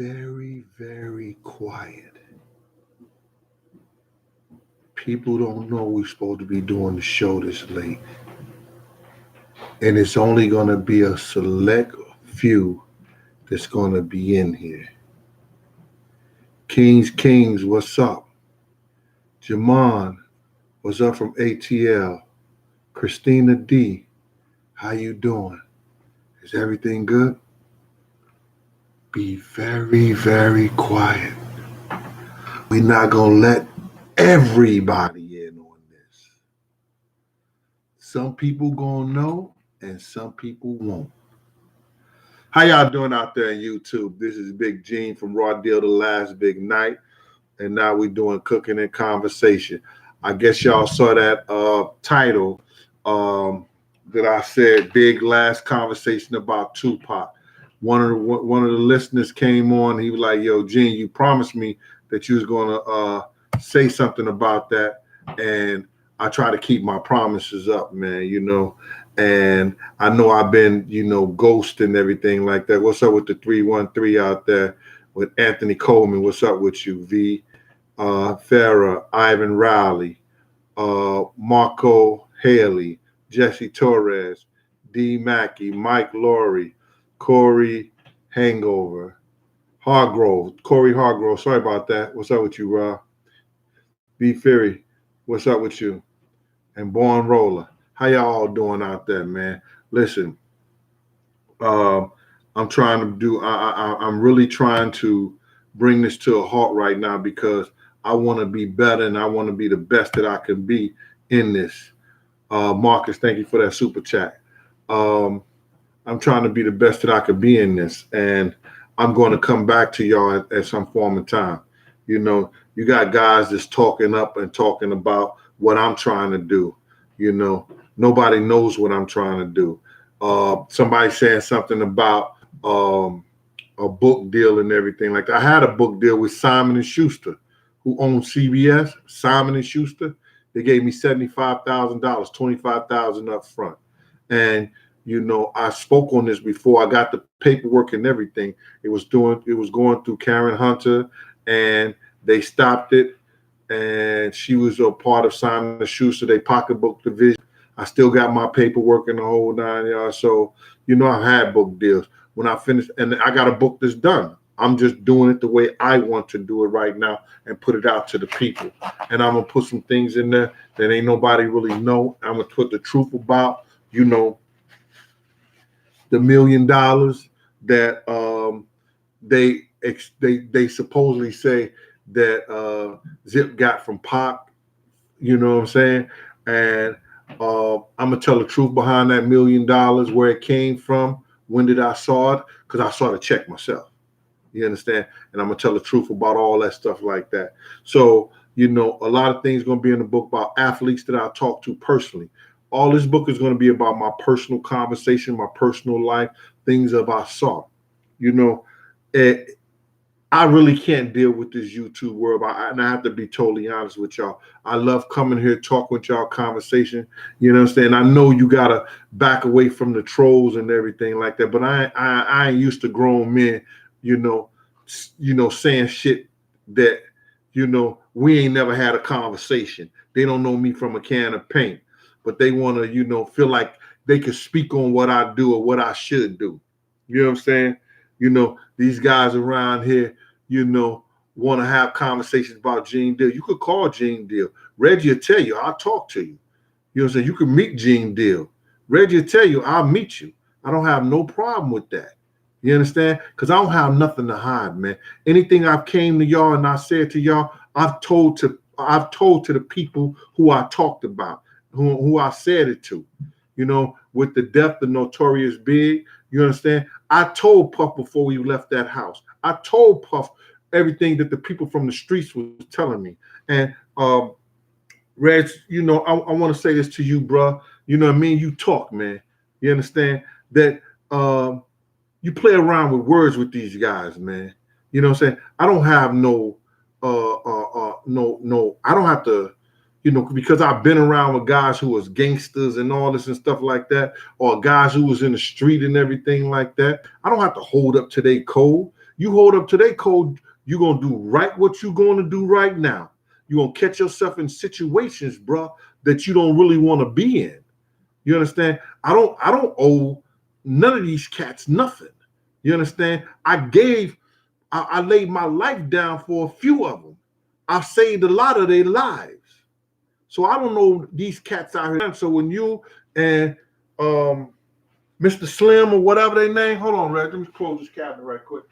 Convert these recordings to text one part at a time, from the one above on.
very, very quiet. People don't know we're supposed to be doing the show this late. And it's only going to be a select few that's going to be in here. Kings, what's up? Jamon, what's up from ATL? Christina D, how you doing? Is everything good? Be very, very quiet. We're not going to let everybody in on this. Some people going to know and some people won't. How y'all doing out there on YouTube? This is Big Gene from Raw Deal The Last Big Night. And now we're doing Cooking and Conversation. I guess y'all saw that title that I said, Big Last Conversation about Tupac. One of the listeners came on. He was like, "Yo, Gene, you promised me that you was gonna say something about that," and I try to keep my promises up, man. And I know I've been, ghosting everything like that. What's up with the 313 out there with Anthony Coleman? What's up with you, V? Farah, Ivan Riley, Marco Haley, Jesse Torres, D. Mackey, Mike Laurie, Corey Hangover, Corey Hargrove. Sorry about that. What's up with you, Rob? B. Fury, what's up with you? And Born Roller. How y'all all doing out there, man? Listen, I'm trying to do. I'm really trying to bring this to a halt right now because I want to be better and I want to be the best that I can be in this. Marcus, thank you for that super chat. I'm trying to be the best that I could be in this, and I'm going to come back to y'all at some form of time. You got guys that's talking up and talking about what I'm trying to do. Nobody knows what I'm trying to do. Somebody saying something about a book deal and everything like that. I had a book deal with Simon & Schuster, who owns CBS. Simon & Schuster. They gave me $75,000, $25,000 up front. And I spoke on this before. I got the paperwork and everything. It was going through Karen Hunter, and they stopped it. And she was a part of Simon & Schuster. They pocketbook division. I still got my paperwork and the whole 9 yards. So, I've had book deals. When I finish, and I got a book that's done. I'm just doing it the way I want to do it right now and put it out to the people. And I'm going to put some things in there that ain't nobody really know. I'm going to put the truth about, the $1 million that they supposedly say that Zip got from PAC. You know what I'm saying? And I'm going to tell the truth behind that $1 million, where it came from. When did I saw it? Because I saw the check myself. You understand? And I'm going to tell the truth about all that stuff like that. So, a lot of things going to be in the book about athletes that I talk to personally. All this book is going to be about my personal conversation, my personal life, things of I saw. I really can't deal with this YouTube world. And I have to be totally honest with y'all. I love coming here, talking with y'all, conversation. You know what I'm saying? I know you got to back away from the trolls and everything like that. But I ain't used to grown men, saying shit that, we ain't never had a conversation. They don't know me from a can of paint. But they want to, feel like they can speak on what I do or what I should do. You know what I'm saying? These guys around here, want to have conversations about Gene Deal. You could call Gene Deal. Reggie will tell you, I'll talk to you. You know what I'm saying? You can meet Gene Deal. Reggie will tell you, I'll meet you. I don't have no problem with that. You understand? Because I don't have nothing to hide, man. Anything I've came to y'all and I said to y'all, I've told to the people who I talked about, who I said it to. With the death of Notorious Big, you understand? I told Puff before we left that house. I told Puff everything that the people from the streets was telling me. And Reg, I want to say this to you, bro. You know what I mean? You talk, man. You understand that you play around with words with these guys, man. You know what I'm saying? I don't have I don't have to, because I've been around with guys who was gangsters and all this and stuff like that, or guys who was in the street and everything like that. I don't have to hold up to their code. You hold up to their code, you're going to do right what you're going to do right now. You're going to catch yourself in situations, bro, that you don't really want to be in. You understand? I don't owe none of these cats nothing. You understand? I laid my life down for a few of them. I saved a lot of their lives. So I don't know these cats out here. So when you and Mr. Slim or whatever they name, hold on, Red, let me close this cabinet right quick.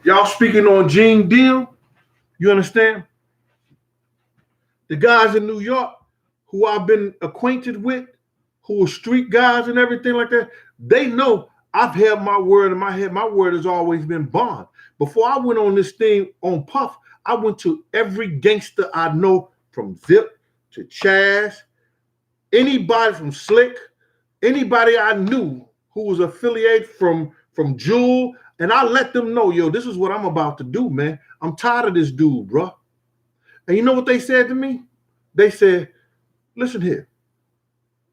Y'all speaking on Gene Deal, you understand? The guys in New York who I've been acquainted with, who are street guys and everything like that, they know I've held my word in my head. My word has always been bond. Before I went on this thing on Puff, I went to every gangster I know, from Zip to Chaz, anybody from Slick, anybody I knew who was affiliated from Jewel, and I let them know, yo, this is what I'm about to do, man. I'm tired of this dude, bro. And you know what they said to me? They said, listen here.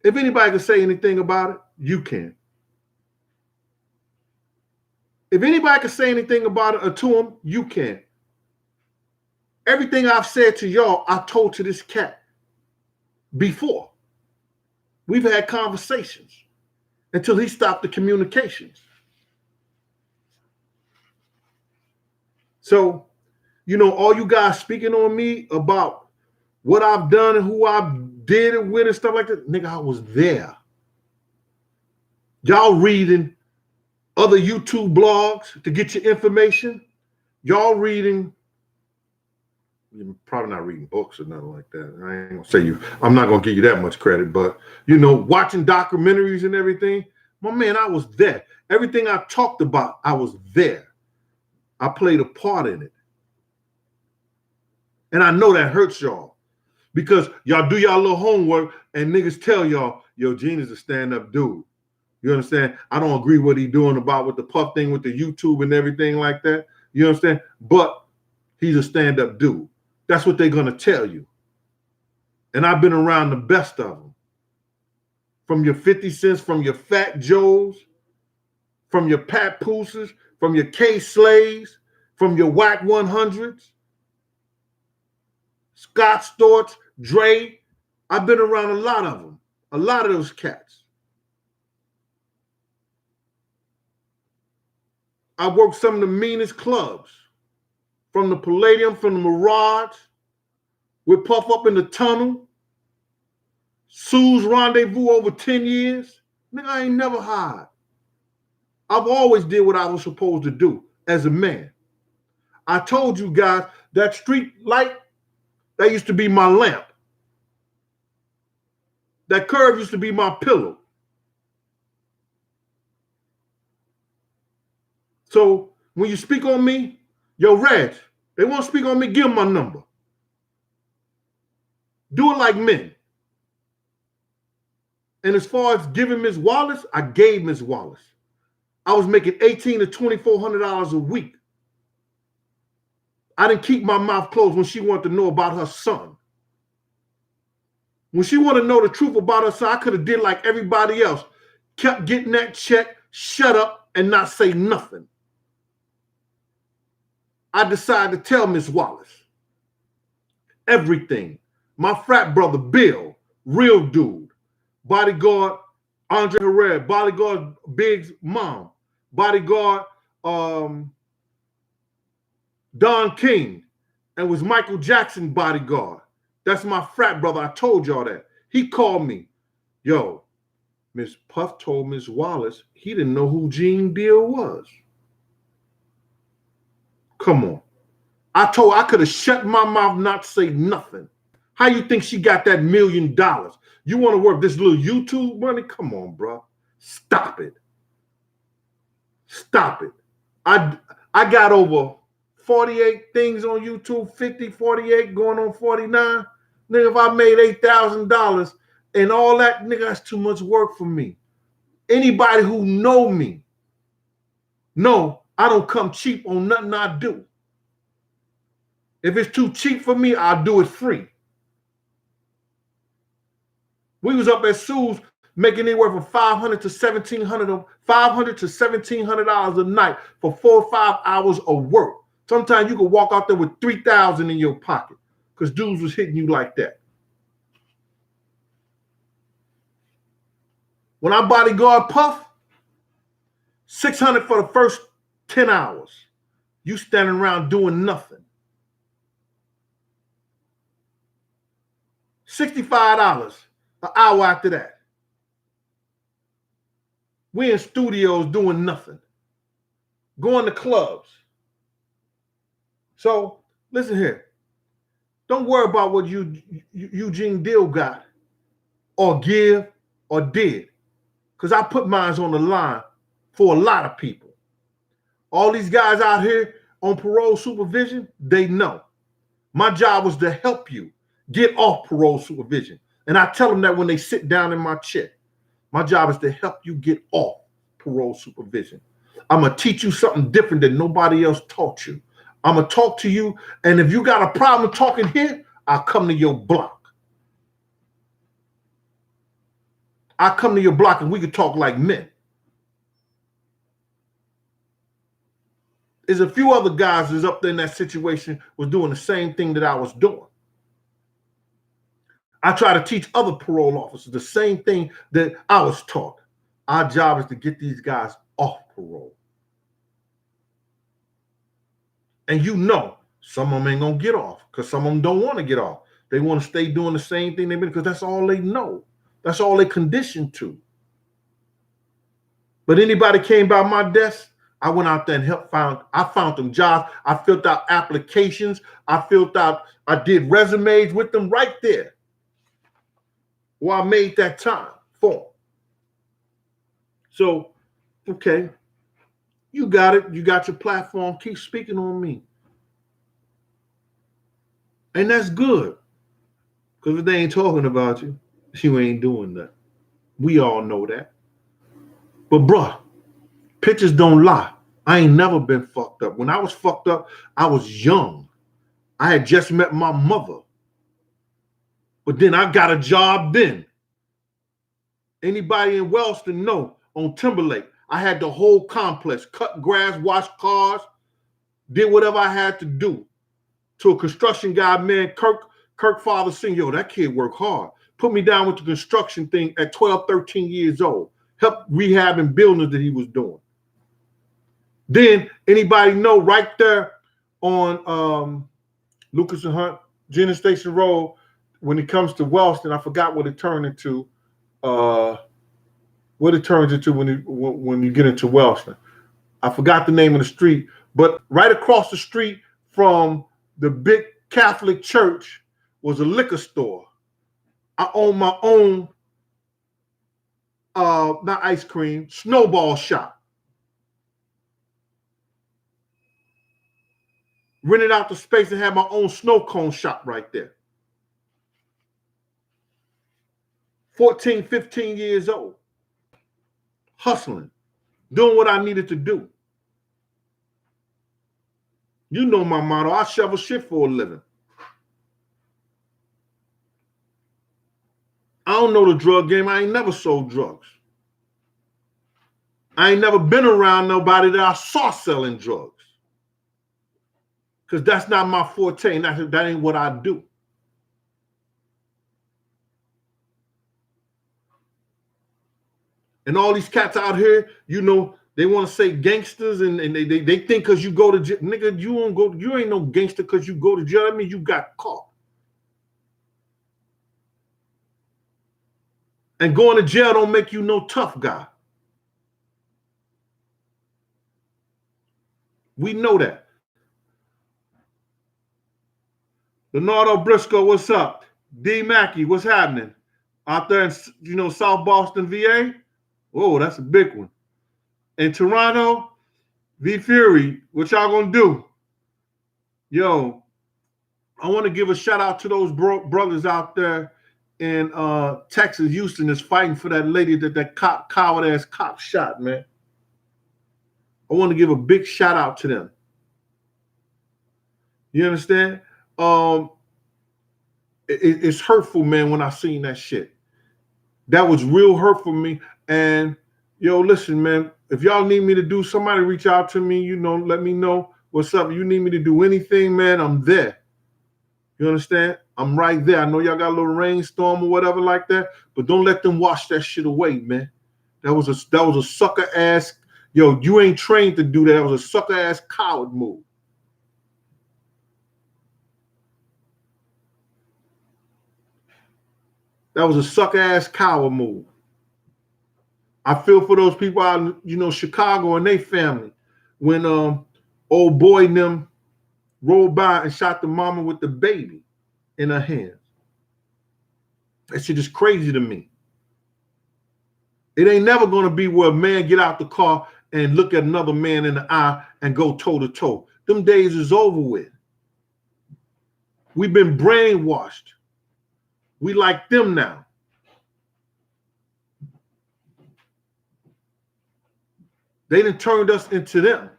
If anybody can say anything about it, you can. If anybody can say anything about it or to him, you can. Everything I've said to y'all, I told to this cat before. We've had conversations until he stopped the communications. So, you know, all you guys speaking on me about what I've done and who I did it with and stuff like that, nigga, I was there. Y'all reading other YouTube blogs to get your information. Y'all reading, you're probably not reading books or nothing like that. I ain't gonna say I'm not gonna give you that much credit, but you know, watching documentaries and everything, my man, I was there. Everything I talked about, I was there. I played a part in it. And I know that hurts y'all because y'all do y'all little homework and niggas tell y'all, yo, Gene is a stand-up dude. You understand? I don't agree what he doing about with the Puff thing with the YouTube and everything like that. You understand? But he's a stand-up dude. That's what they're going to tell you. And I've been around the best of them. From your 50 Cents, from your Fat Joes, from your Pat Pooses, from your K Slays, from your Whack 100s, Scott Storch, Dre. I've been around a lot of them, a lot of those cats. I worked some of the meanest clubs, from the Palladium, from the Mirage, with Puff up in the Tunnel, Sue's Rendezvous over 10 years. Nigga, I ain't never hide. I've always did what I was supposed to do as a man. I told you guys that street light, that used to be my lamp. That curve used to be my pillow. So when you speak on me, yo, Reg, they want to speak on me, give them my number. Do it like men. And as far as giving Ms. Wallace, I gave Ms. Wallace. I was making $1,800 to $2,400 a week. I didn't keep my mouth closed when she wanted to know about her son. When she wanted to know the truth about her son, I could have did like everybody else. Kept getting that check, shut up, and not say nothing. I decided to tell Miss Wallace everything. My frat brother, Bill, real dude. Bodyguard, Andre Herrera. Bodyguard, Big's mom. Bodyguard, Don King. And was Michael Jackson bodyguard. That's my frat brother. I told y'all that. He called me. Yo, Miss Puff told Miss Wallace he didn't know who Gene Deal was. Come on. I could have shut my mouth, not say nothing. How you think she got that $1 million? You want to work this little YouTube money? Come on, bro. Stop it. Stop it. I got over 48 things on YouTube, 50, 48, going on 49. Nigga, if I made $8,000 and all that, nigga, that's too much work for me. Anybody who know me, know I don't come cheap on nothing I do. If it's too cheap for me, I'll do it free. We was up at Sue's making anywhere from $500 to $1,700 a night for 4 or 5 hours of work. Sometimes you could walk out there with $3,000 in your pocket because dudes was hitting you like that. When I bodyguard Puff, $600 for the first 10 hours. You standing around doing nothing. $65 an hour after that. We in studios doing nothing. Going to clubs. So listen here. Don't worry about what Eugene Deal got or give or did. Because I put mine on the line for a lot of people. All these guys out here on parole supervision, they know. My job was to help you get off parole supervision. And I tell them that when they sit down in my chair. My job is to help you get off parole supervision. I'm going to teach you something different that nobody else taught you. I'm going to talk to you, and if you got a problem talking here, I'll come to your block. I'll come to your block and we can talk like men. There's a few other guys that's up there in that situation was doing the same thing that I was doing. I try to teach other parole officers the same thing that I was taught. Our job is to get these guys off parole. And you know, some of them ain't going to get off because some of them don't want to get off. They want to stay doing the same thing they've been because that's all they know. That's all they conditioned to. But anybody came by my desk, I went out there and I found them jobs. I filled out applications. I did resumes with them right there. Well, I made that time for them. So, okay, you got it. You got your platform. Keep speaking on me. And that's good. Because if they ain't talking about you, you ain't doing that. We all know that. But bruh, pictures don't lie. I ain't never been fucked up. When I was fucked up, I was young. I had just met my mother. But then I got a job then. Anybody in Wellston know on Timberlake, I had the whole complex, cut grass, wash cars, did whatever I had to do. To a construction guy, man, Kirk Father Senior, that kid worked hard. Put me down with the construction thing at 12, 13 years old. Helped rehabbing buildings that he was doing. Then anybody know right there on Lucas and Hunt, Jenner Station Road, when it comes to Wellston, I forgot what it turned into. What it turns into when you get into Wellston. I forgot the name of the street, but right across the street from the big Catholic church was a liquor store. I own my own, not ice cream, snowball shop. Rented out the space and had my own snow cone shop right there. 14, 15 years old. Hustling. Doing what I needed to do. You know my motto. I shovel shit for a living. I don't know the drug game. I ain't never sold drugs. I ain't never been around nobody that I saw selling drugs. Because that's not my forte. And that ain't what I do. And all these cats out here, you know, they want to say gangsters and they think because you go to jail, nigga, you ain't no gangster because you go to jail. That means you got caught. And going to jail don't make you no tough guy. We know that. Leonardo Briscoe, what's up? D. Mackey, what's happening? Out there in, South Boston, VA? Whoa, that's a big one. In Toronto, V. Fury, what y'all gonna do? Yo, I want to give a shout out to those brothers out there in Texas, Houston, that's fighting for that lady that coward ass cop shot, man. I want to give a big shout out to them. You understand? It's hurtful, man, when I seen that shit. That was real hurtful for me. And yo, listen, man, if y'all need me to do, somebody reach out to me, you know, let me know what's up. You need me to do anything, man, I'm there. You understand? I'm right there. I know y'all got a little rainstorm or whatever like that, but don't let them wash that shit away, man. That was a sucker ass. Yo, you ain't trained to do that. That was a sucker ass coward move. That was a sucker ass coward move. I feel for those people out in, you know, Chicago and their family when old boy and them rolled by and shot the mama with the baby in her hands. That shit is crazy to me. It ain't never going to be where a man get out the car and look at another man in the eye and go toe to toe. Them days is over with. We've been brainwashed. We like them now. They done turned us into them.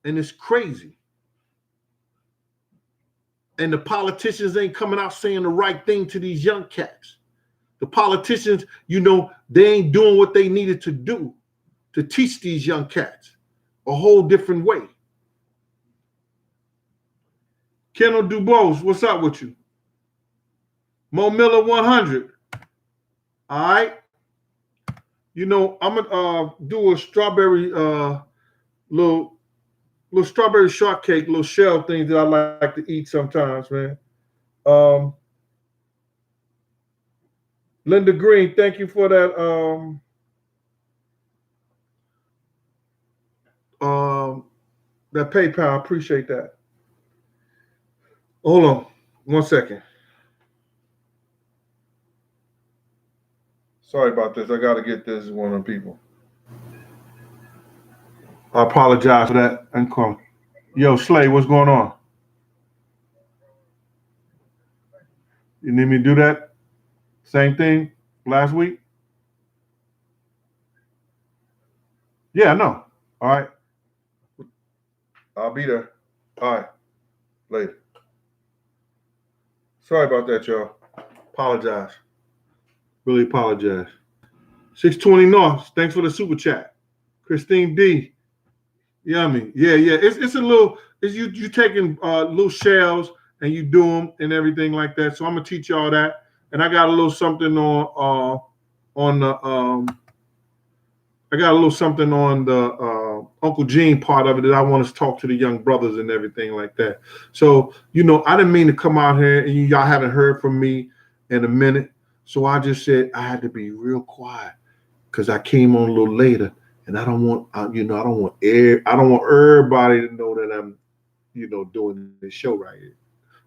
And it's crazy. And the politicians ain't coming out saying the right thing to these young cats. The politicians, you know, they ain't doing what they needed to do to teach these young cats a whole different way. Kendall Dubose, what's up with you? Mo Miller 100. All right. You know, I'm gonna do a strawberry little strawberry shortcake, little shell thing that I like to eat sometimes, man. Linda Green, thank you for that that PayPal. I appreciate that. Hold on 1 second. Sorry about this. I got to get this one of the people. I apologize for that. Yo, Slay, what's going on? You need me to do that? Same thing last week? Yeah, I know. All right. I'll be there. All right. Later. Sorry about that, y'all. Apologize. Really apologize. 620 North. Thanks for the super chat. Christine D. Yummy. Yeah. It's a little. It's you taking little shells and you do them and everything like that. So I'm gonna teach y'all that. And I got a little something on the I got a little something on the Uncle Gene part of it that I want to talk to the young brothers and everything like that. So, you know, I didn't mean to come out here and y'all haven't heard from me in a minute. So I just said I had to be real quiet because I came on a little later and I don't want everybody to know that I'm, you know, doing this show right here.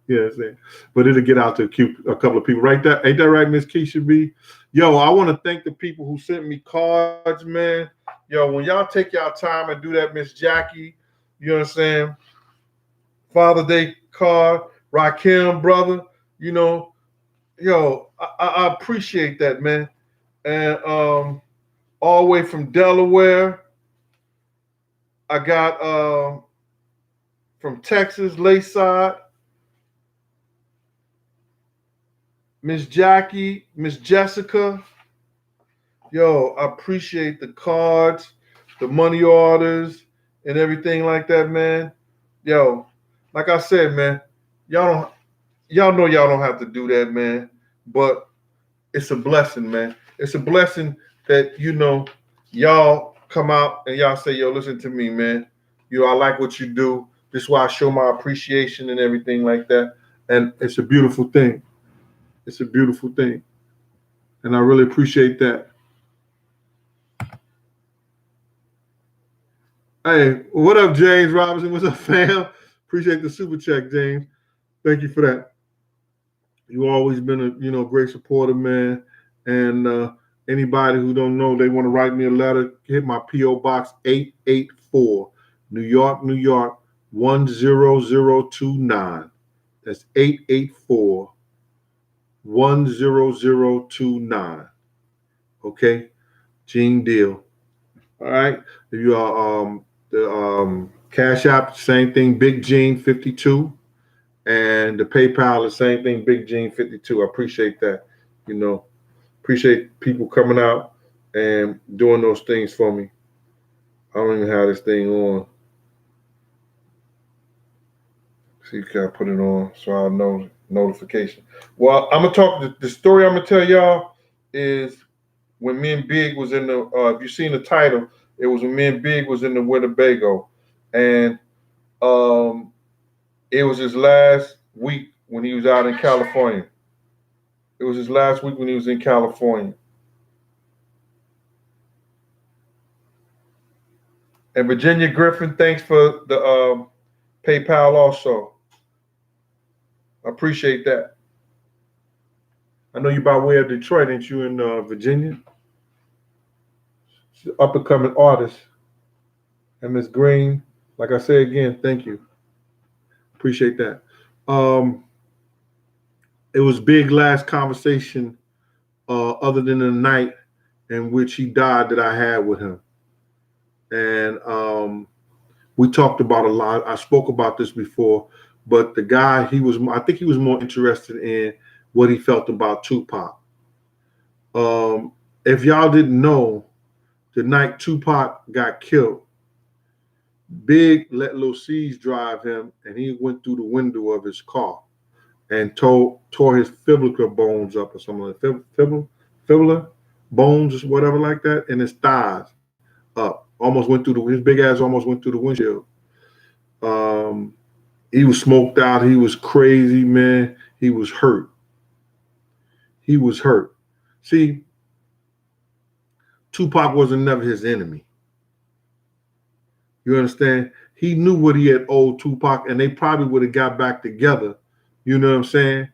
You know what I'm saying? But it'll get out to a couple of people. Right there. Ain't that right, Miss Keisha B? Yo, I want to thank the people who sent me cards, man. Yo, when y'all take y'all time and do that, Miss Jackie, you know what I'm saying? Father Day card, Rakim, brother, you know, yo, I appreciate that, man. And all the way from Delaware, I got from Texas, Lakeside, Miss Jackie, Miss Jessica. Yo, I appreciate the cards, the money orders, and everything like that, man. Yo, like I said, man, y'all know y'all don't have to do that, man. But it's a blessing, man. It's a blessing that, you know, y'all come out and y'all say, yo, listen to me, man. You know, I like what you do. This is why I show my appreciation and everything like that. And it's a beautiful thing. It's a beautiful thing. And I really appreciate that. Hey, what up, James Robinson? What's up, fam? Appreciate the super check, James. Thank you for that. You've always been a, you know, great supporter, man. And anybody who don't know, they want to write me a letter, hit my P.O. Box 884, New York, New York, 10029. That's 884 10029. Okay, Gene Deal. All right. If you are the Cash App, same thing, Big Gene 52, and the PayPal, the same thing, Big Gene 52. I appreciate that. You know, Appreciate people coming out and doing those things for me. I don't even have this thing on. See, can I put it on so I'll know notification. Well, I'm gonna talk. The story I'm gonna tell y'all is when me and Big was in the. If you seen the title, it was when me and Big was in the Winnebago, and it was his last week when he was out in California. It was his last week when he was in California. And Virginia Griffin, thanks for the PayPal also. I appreciate that. I know you by way of Detroit, ain't you, in Virginia? She's an up and coming artist. And Miss Green, like I say again, thank you. Appreciate that. It was big last conversation, other than the night in which he died that I had with him. And we talked about a lot. I spoke about this before, but the guy, I think he was more interested in what he felt about Tupac. If y'all didn't know, the night Tupac got killed, Big let Lil C's drive him, and he went through the window of his car and tore his fibula bones up or something like that. Fibula bones, whatever like that, and his thighs up. Almost went through his big ass almost went through the windshield. He was smoked out. He was crazy, man. He was hurt. He was hurt. See, Tupac wasn't never his enemy. You understand? He knew what he had owed Tupac, and they probably would have got back together. You know what I'm saying?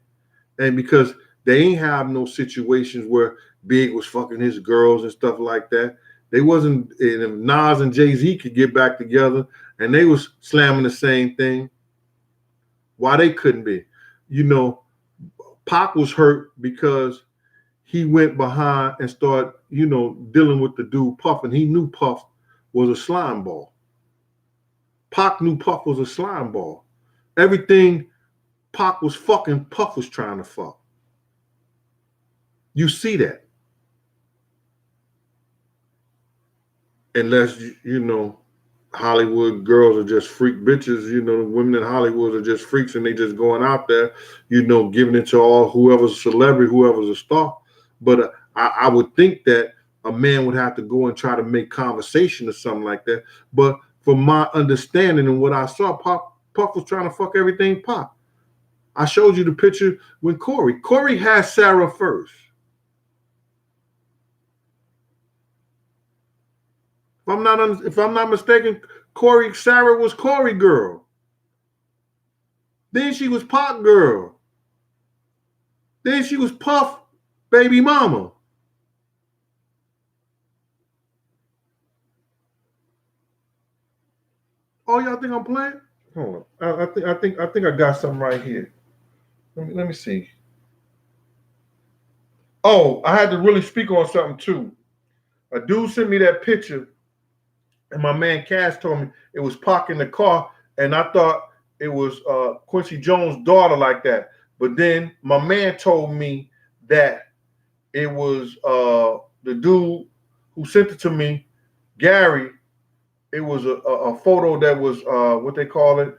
And because they ain't have no situations where Big was fucking his girls and stuff like that. They wasn't, and Nas and Jay-Z could get back together and they was slamming the same thing. Why they couldn't be? You know, Pac was hurt because he went behind and started, dealing with the dude Puff, and he knew Puff was a slime ball. Pac knew Puff was a slime ball. Everything Pac was fucking, Puff was trying to fuck. You see that. Unless, Hollywood girls are just freak bitches, women in Hollywood are just freaks and they just going out there, giving it to all whoever's a celebrity, whoever's a star. But I would think that a man would have to go and try to make conversation or something like that. But from my understanding and what I saw, Puff was trying to fuck everything Pop. I showed you the picture with Corey. Corey had Sarah first. If I'm not mistaken, Sarah was Corey girl. Then she was Pop girl. Then she was Puff baby mama. Oh, y'all think I'm playing? Hold on. I think I got something right here. Let me see. Oh, I had to really speak on something too. A dude sent me that picture, and my man Cass told me it was Pac in the car, and I thought it was Quincy Jones' daughter like that. But then my man told me that it was the dude who sent it to me, Gary. It was a photo that was what they call it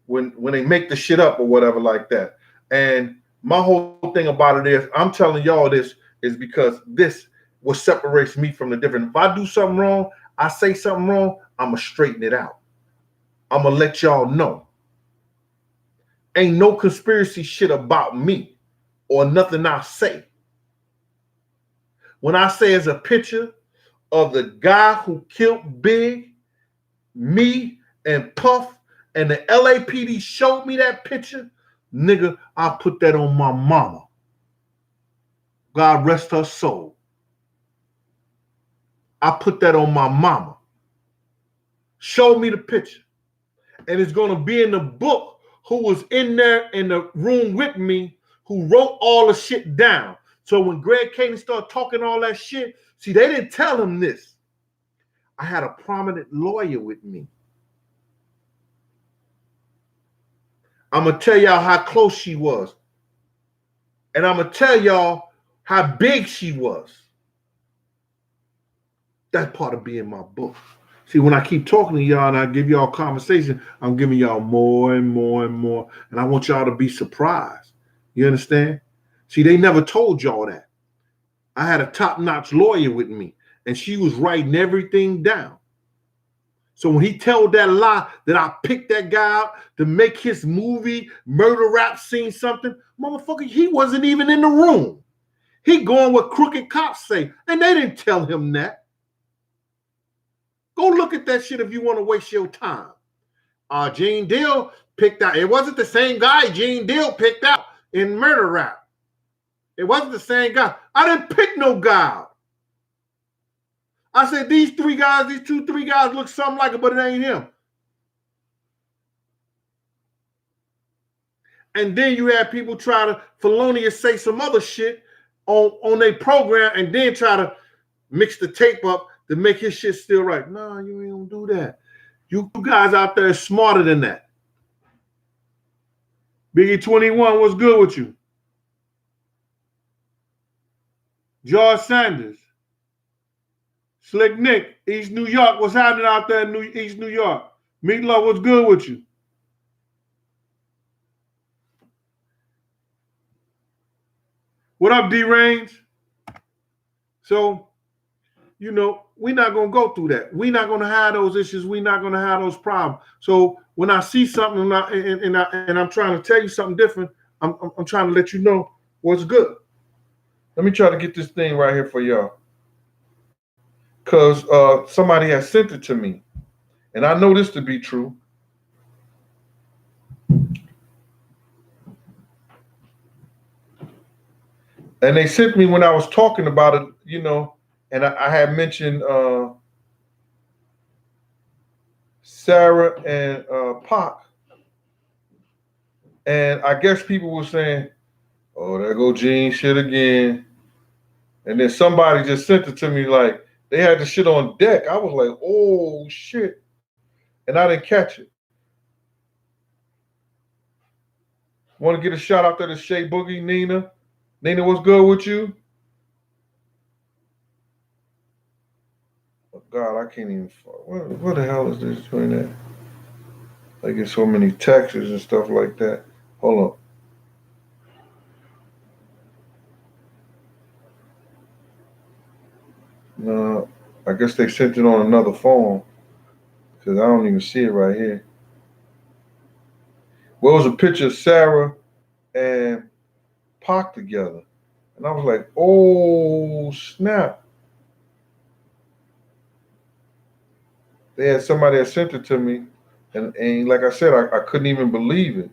when they make the shit up or whatever like that. And my whole thing about it is, I'm telling y'all this is because this what separates me from the different. If I do something wrong, I say something wrong, I'm going to straighten it out. I'm going to let y'all know. Ain't no conspiracy shit about me or nothing I say. When I say it's a picture of the guy who killed Big, me and Puff, and the LAPD showed me that picture, nigga, I put that on my mama. God rest her soul. I put that on my mama. Show me the picture. And it's going to be in the book who was in there in the room with me, who wrote all the shit down. So when Greg Caney started talking all that shit, see, they didn't tell him this. I had a prominent lawyer with me. I'm going to tell y'all how close she was. And I'm going to tell y'all how big she was. That's part of being my book. See, when I keep talking to y'all and I give y'all conversation, I'm giving y'all more and more and more. And I want y'all to be surprised. You understand? See, they never told y'all that. I had a top-notch lawyer with me, and she was writing everything down. So when he told that lie that I picked that guy out to make his movie, murder rap scene something, motherfucker, he wasn't even in the room. He going what crooked cops say, and they didn't tell him that. Go look at that shit if you want to waste your time. Gene Deal picked out. It wasn't the same guy Gene Deal picked out in murder rap. It wasn't the same guy. I didn't pick no guy out. I said these three guys look something like it, but it ain't him. And then you have people try to felonious say some other shit on their program and then try to mix the tape up to make his shit still right. No, you ain't gonna do that. You guys out there are smarter than that. Biggie 21, what's good with you? George Sanders. Slick Nick, East New York. What's happening out there in East New York? Meatloaf, what's good with you? What up, D-Range? So, you know, we're not going to go through that. We're not going to have those issues. We're not going to have those problems. So when I see something and I'm trying to tell you something different, I'm trying to let you know what's good. Let me try to get this thing right here for y'all. Because somebody has sent it to me. And I know this to be true. And they sent me when I was talking about it, you know, and I had mentioned Sarah and PAC. And I guess people were saying, oh, there go Gene shit again. And then somebody just sent it to me like they had the shit on deck. I was like, oh, shit. And I didn't catch it. Want to get a shout out there to Shay Boogie, Nina. Nina, what's good with you? Oh, God, I can't even. What the hell is this doing that? I get so many texts and stuff like that. Hold on. No, I guess they sent it on another phone because I don't even see it right here. Well, it was a picture of Sarah and PAC together. And I was like, oh, snap. They had somebody that sent it to me. And like I said, I couldn't even believe it.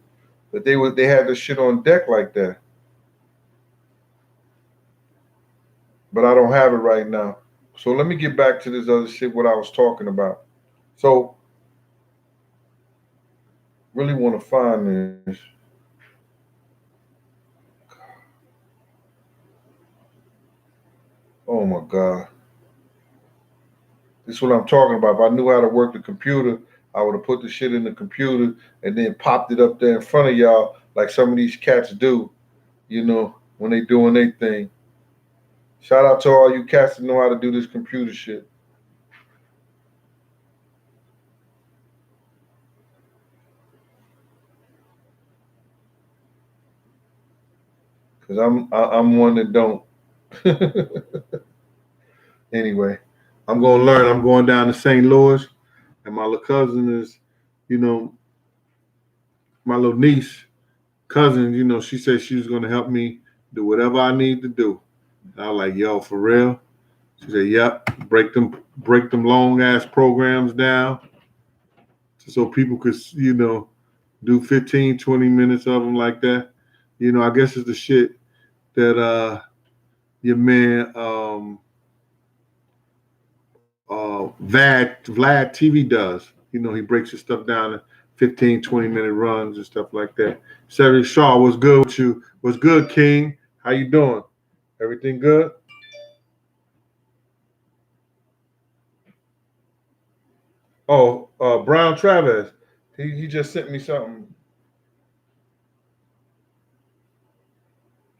That they had this shit on deck like that. But I don't have it right now. So let me get back to this other shit, what I was talking about. So, really want to find this. Oh my God. This is what I'm talking about. If I knew how to work the computer, I would have put the shit in the computer and then popped it up there in front of y'all like some of these cats do, you know, when they doing their thing. Shout out to all you cats that know how to do this computer shit. Cause I'm one that don't. Anyway, I'm gonna learn. I'm going down to St. Louis, and my little cousin is, you know, my little niece, cousin. You know, she said she was gonna help me do whatever I need to do. And I was like, yo, for real? She said, yep. Break them long ass programs down, so people could, you know, do 15, 20 minutes of them like that. You know, I guess it's the shit that your man Vlad TV does. You know, he breaks his stuff down in 15, 20-minute runs and stuff like that. Cedric Shaw, what's good with you? What's good, King? How you doing? Everything good? Oh, Brown Travis. He just sent me something.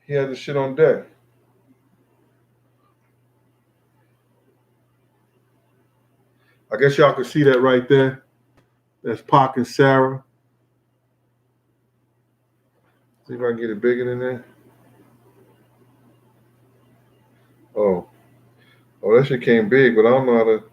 He had the shit on deck. I guess y'all can see that right there. That's PAC and Sarah. See if I can get it bigger than that. Oh, that shit came big, but I don't know how to.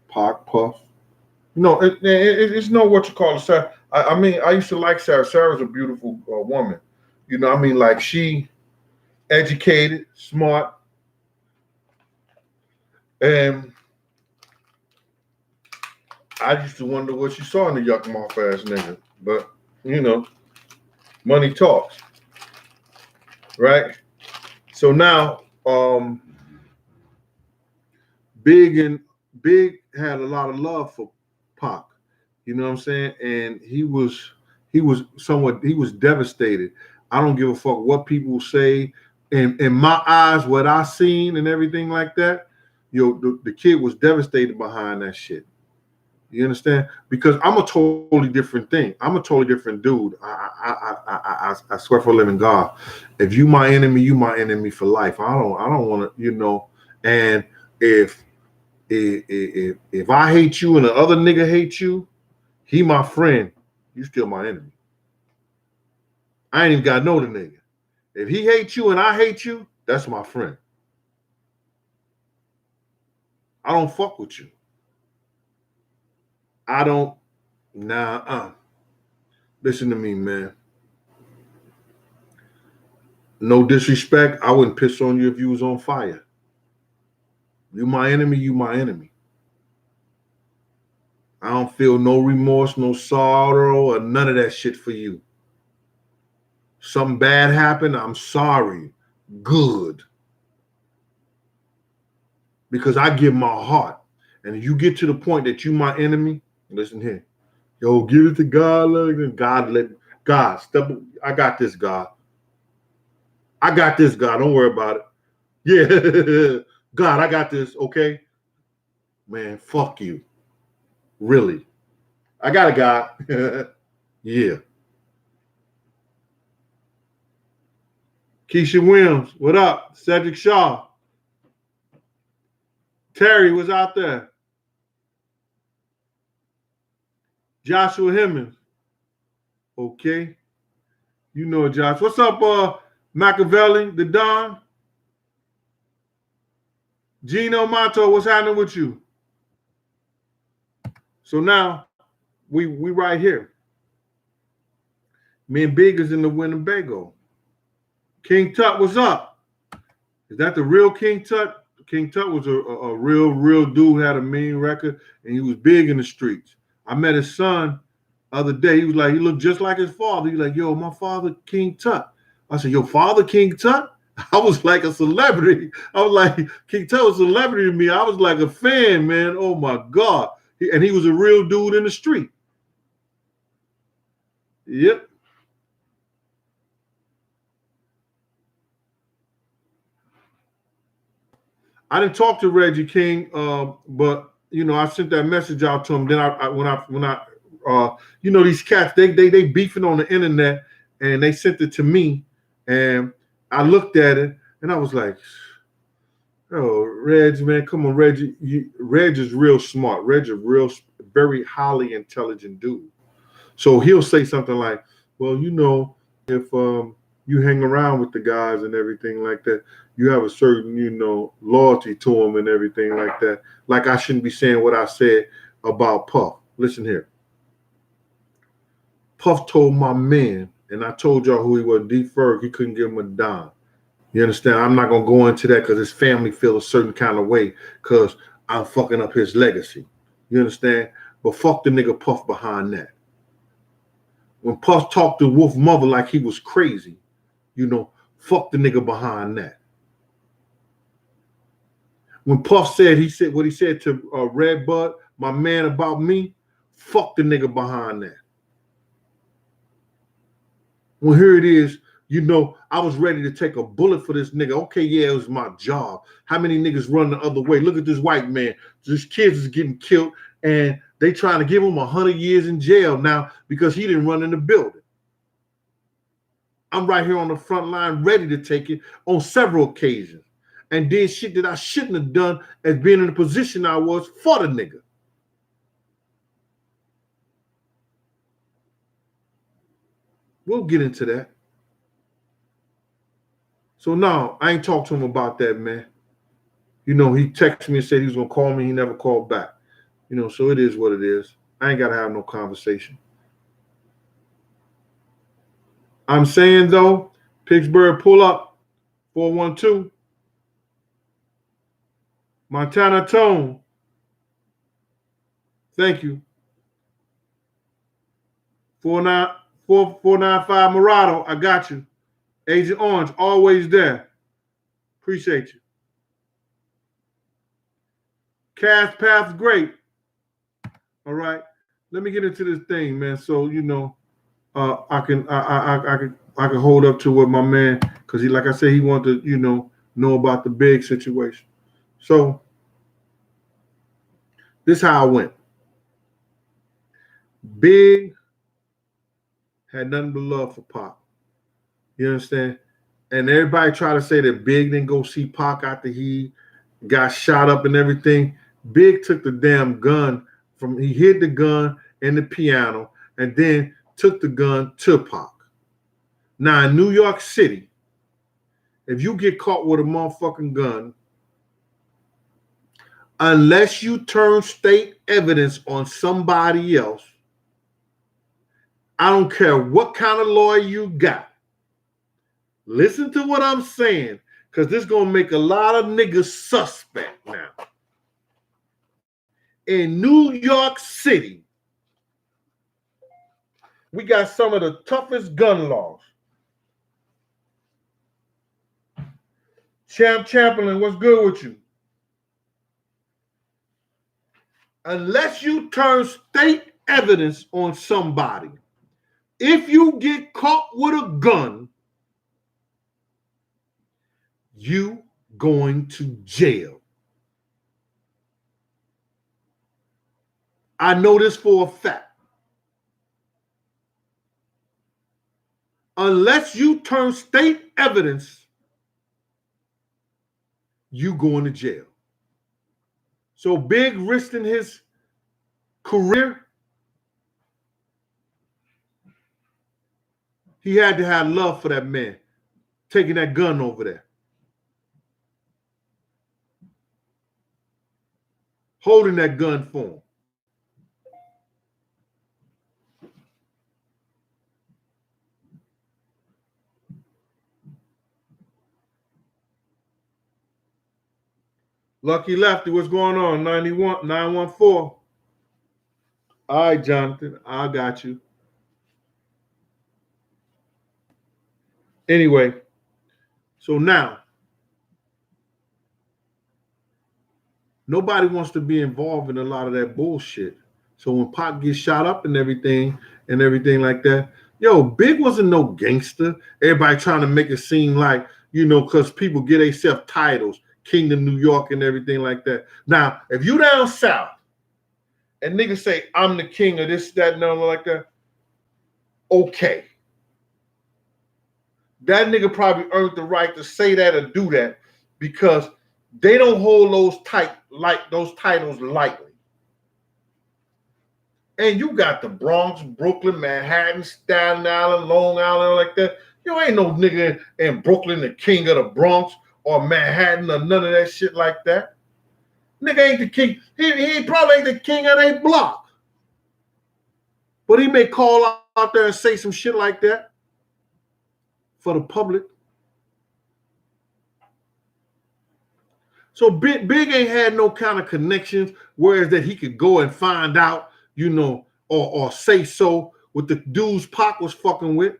PAC Puff. No, it's no what you call it, Sarah. I mean, I used to like Sarah. Sarah's a beautiful woman. You know, I mean, like she educated, smart, and I used to wonder what she saw in the yuck mouth ass nigga. But you know, money talks, right? So now, Big had a lot of love for PAC. You know what I'm saying? And he was devastated. I don't give a fuck what people say. In my eyes, what I seen and everything like that, the kid was devastated behind that shit. You understand? Because I'm a totally different thing. I'm a totally different dude. I swear for living God. If you my enemy, you my enemy for life. I don't want to, you know. And if I hate you and the other nigga hates you, he my friend, you still my enemy. I ain't even got to know the nigga. If he hates you and I hate you, that's my friend. I don't fuck with you. I don't. Listen to me, man. No disrespect. I wouldn't piss on you if you was on fire. You my enemy, you my enemy. I don't feel no remorse, no sorrow, or none of that shit for you. Something bad happened, I'm sorry. Good. Because I give my heart. And if you get to the point that you my enemy, listen here. Yo, give it to God. God, step. I got this, God. I got this, God. Don't worry about it. Yeah. God, I got this, okay? Man, fuck you. Really. I got a God. Yeah. Keisha Williams, what up? Cedric Shaw. Terry was out there. Joshua Hemmings. Okay. You know it, Josh. What's up, Machiavelli, the Don? Gino Mato, what's happening with you? So now we right here. Me and Big is in the Winnebago. King Tut, what's up? Is that the real King Tut? King Tut was a real dude, had a mean record, and he was big in the streets. I met his son the other day. He was like, he looked just like his father. He was like, yo, my father, King Tut. I said, your father, King Tut? I was like a celebrity. I was like, King Tut was a celebrity to me. I was like a fan, man. Oh my God. And he was a real dude in the street. Yep. I didn't talk to Reggie King, but you know, I sent that message out to him. Then when I you know, these cats, they beefing on the internet, and they sent it to me, and I looked at it, and I was like, oh, Reg, man, come on, Reggie. Reg is real smart. Reg is very highly intelligent dude. So he'll say something like, well, you know, if you hang around with the guys and everything like that, you have a certain, you know, loyalty to them and everything like that. Like I shouldn't be saying what I said about Puff. Listen here. Puff told my man, and I told y'all who he was, D. Ferg, he couldn't give him a dime. You understand? I'm not going to go into that because his family feels a certain kind of way because I'm fucking up his legacy. You understand? But fuck the nigga Puff behind that. When Puff talked to Wolf Mother like he was crazy, you know, fuck the nigga behind that. When Puff said what he said to Red Bud, my man, about me, fuck the nigga behind that. Well, here it is, you know, I was ready to take a bullet for this nigga. Okay, yeah, it was my job. How many niggas run the other way? Look at this white man. These kids is getting killed. and they trying to give him 100 years in jail now because he didn't run in the building. I'm right here on the front line ready to take it on several occasions and did shit that I shouldn't have done as being in the position I was for the nigga. We'll get into that. So no, I ain't talked to him about that, man. You know, he texted me and said he was going to call me. He never called back. You know, so it is what it is. I ain't got to have no conversation. I'm saying, though, Pittsburgh, pull up 412. Montana Tone. Thank you. 495 Murado, I got you. Agent Orange, always there. Appreciate you. Cast Path's great. All right. Let me get into this thing, man. So, you know, I can hold up to what my man, because he, like I said, he wanted to, you know about the big situation. So this is how I went. Big had nothing but love for Pac. You understand? And everybody try to say that Big didn't go see Pac after he got shot up and everything. Big took the damn gun he hid the gun in the piano and then took the gun to Pac. Now in New York City, if you get caught with a motherfucking gun, unless you turn state evidence on somebody else, I don't care what kind of lawyer you got. Listen to what I'm saying, because this is going to make a lot of niggas suspect now. In New York City, we got some of the toughest gun laws. Champ Chamberlain, what's good with you? Unless you turn state evidence on somebody, if you get caught with a gun, you going to jail. I know this for a fact. Unless you turn state evidence, you going to jail. So Big risking his career, he had to have love for that man, taking that gun over there. Holding that gun for him. Lucky Lefty, what's going on? 914. All right, Jonathan, I got you. Anyway, so now, nobody wants to be involved in a lot of that bullshit. So when Pac gets shot up and everything like that, yo, Big wasn't no gangster. Everybody trying to make it seem like, you know, because people get themselves titles, King of New York and everything like that. Now, if you down south and niggas say, I'm the king of this, that, and all like that, okay. That nigga probably earned the right to say that or do that because they don't hold those titles lightly. And you got the Bronx, Brooklyn, Manhattan, Staten Island, Long Island, like that. You ain't no nigga in Brooklyn, the king of the Bronx or Manhattan or none of that shit like that. Nigga ain't the king. He probably ain't the king of their block. But he may call out there and say some shit like that for the public. So Big ain't had no kind of connections, whereas that he could go and find out, you know, or say so with the dudes Pac was fucking with.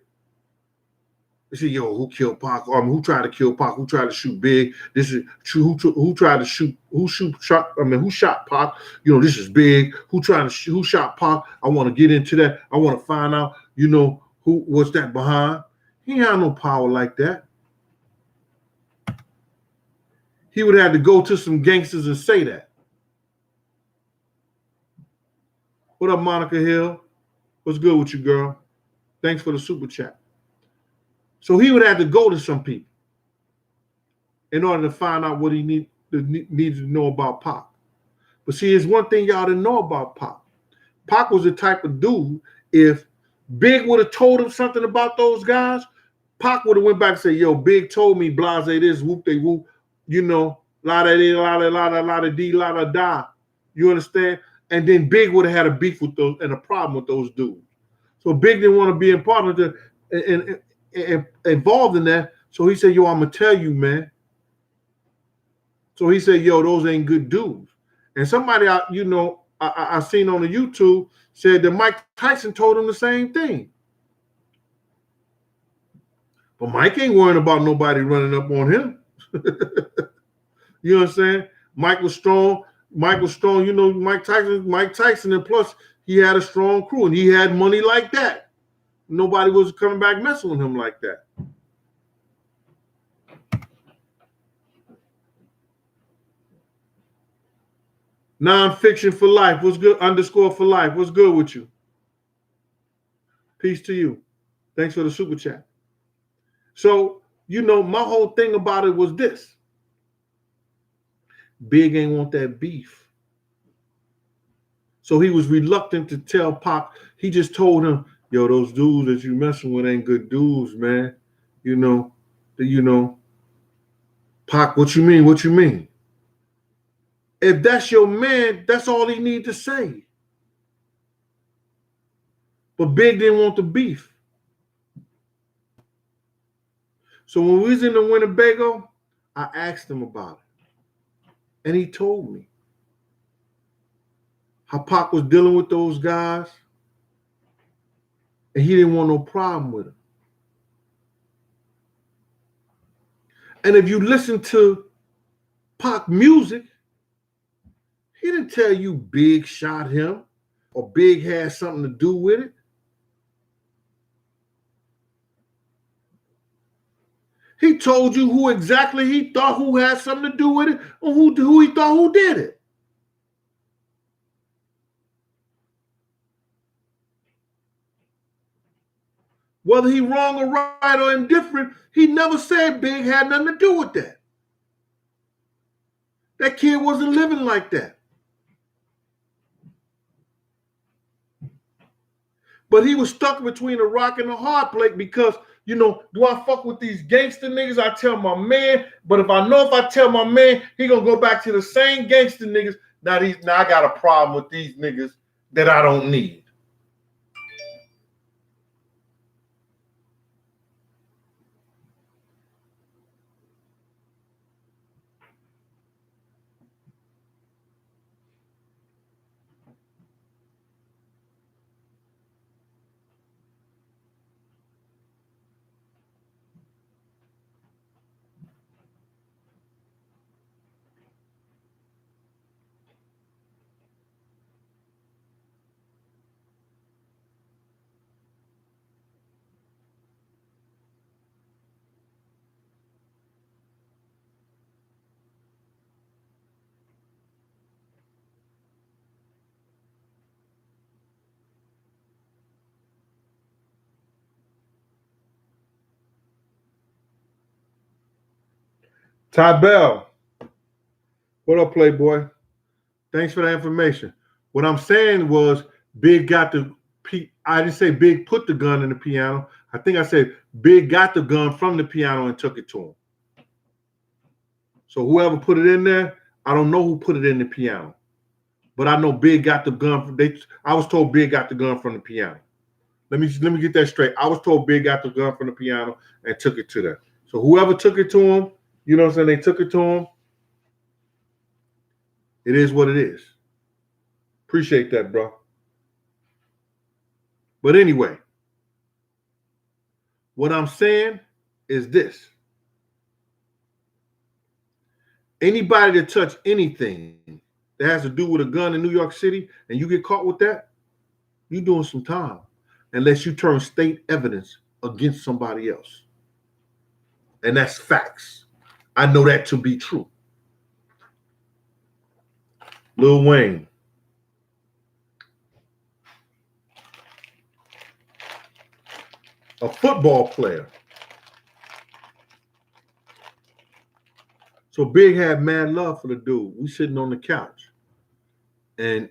They say, yo, who killed Pac? Who tried to kill Pac? Who tried to shoot Big? This is who tried to shoot? Who shot Pac? You know, this is Big. Who shot Pac? I want to get into that. I want to find out, you know, who was that behind? He ain't had no power like that. He would have to go to some gangsters and say that. What up, Monica Hill? What's good with you, girl? Thanks for the super chat. So he would have to go to some people in order to find out what he needed to know about Pac. But see, it's one thing y'all didn't know about Pac. Pac was the type of dude, if Big would have told him something about those guys, Pac would have went back and said, yo, Big told me blase this, whoop they whoop, you know, la da dee, la da la da la da dee, la da da. You understand? And then Big would have had a beef with those and a problem with those dudes. So Big didn't want to be a part of the and involved in that. So he said, yo, I'm gonna tell you, man. So he said, yo, those ain't good dudes. And somebody I seen on the YouTube said that Mike Tyson told him the same thing. But Mike ain't worrying about nobody running up on him. You know what I'm saying? Mike was strong. You know, Mike Tyson, and plus he had a strong crew and he had money like that. Nobody was coming back messing with him like that. Nonfiction for life. What's good? _ for life. What's good with you? Peace to you. Thanks for the super chat. So, you know, my whole thing about it was this. Big ain't want that beef. So he was reluctant to tell Pac. He just told him, yo, those dudes that you messing with ain't good dudes, man. You know, Pac, what you mean? What you mean? If that's your man, that's all he need to say. But Big didn't want the beef. So when we was in the Winnebago, I asked him about it. And he told me how Pac was dealing with those guys. And he didn't want no problem with them. And if you listen to Pac music, he didn't tell you Big shot him or Big had something to do with it. He told you who exactly he thought who had something to do with it or who he thought who did it. Whether he wrong or right or indifferent, he never said Big had nothing to do with that. That kid wasn't living like that. But he was stuck between a rock and a hard place because, you know, do I fuck with these gangster niggas? I tell my man, but if I tell my man, he gonna go back to the same gangster niggas. Now I got a problem with these niggas that I don't need. Ty Bell, what up, Playboy? Thanks for that information. What I'm saying was Big got the I didn't say Big put the gun in the piano. I think I said Big got the gun from the piano and took it to him. So whoever put it in there, I don't know who put it in the piano. But I know Big got the gun. I was told Big got the gun from the piano. Let me get that straight. I was told Big got the gun from the piano and took it to them. So whoever took it to him, you know what I'm saying? They took it to him. It is what it is. Appreciate that, bro. But anyway, what I'm saying is this. Anybody that touch anything that has to do with a gun in New York City and you get caught with that, you're doing some time unless you turn state evidence against somebody else. And that's facts. I know that to be true. Lil Wayne. a football player. So Big had mad love for the dude. We sitting on the couch. And,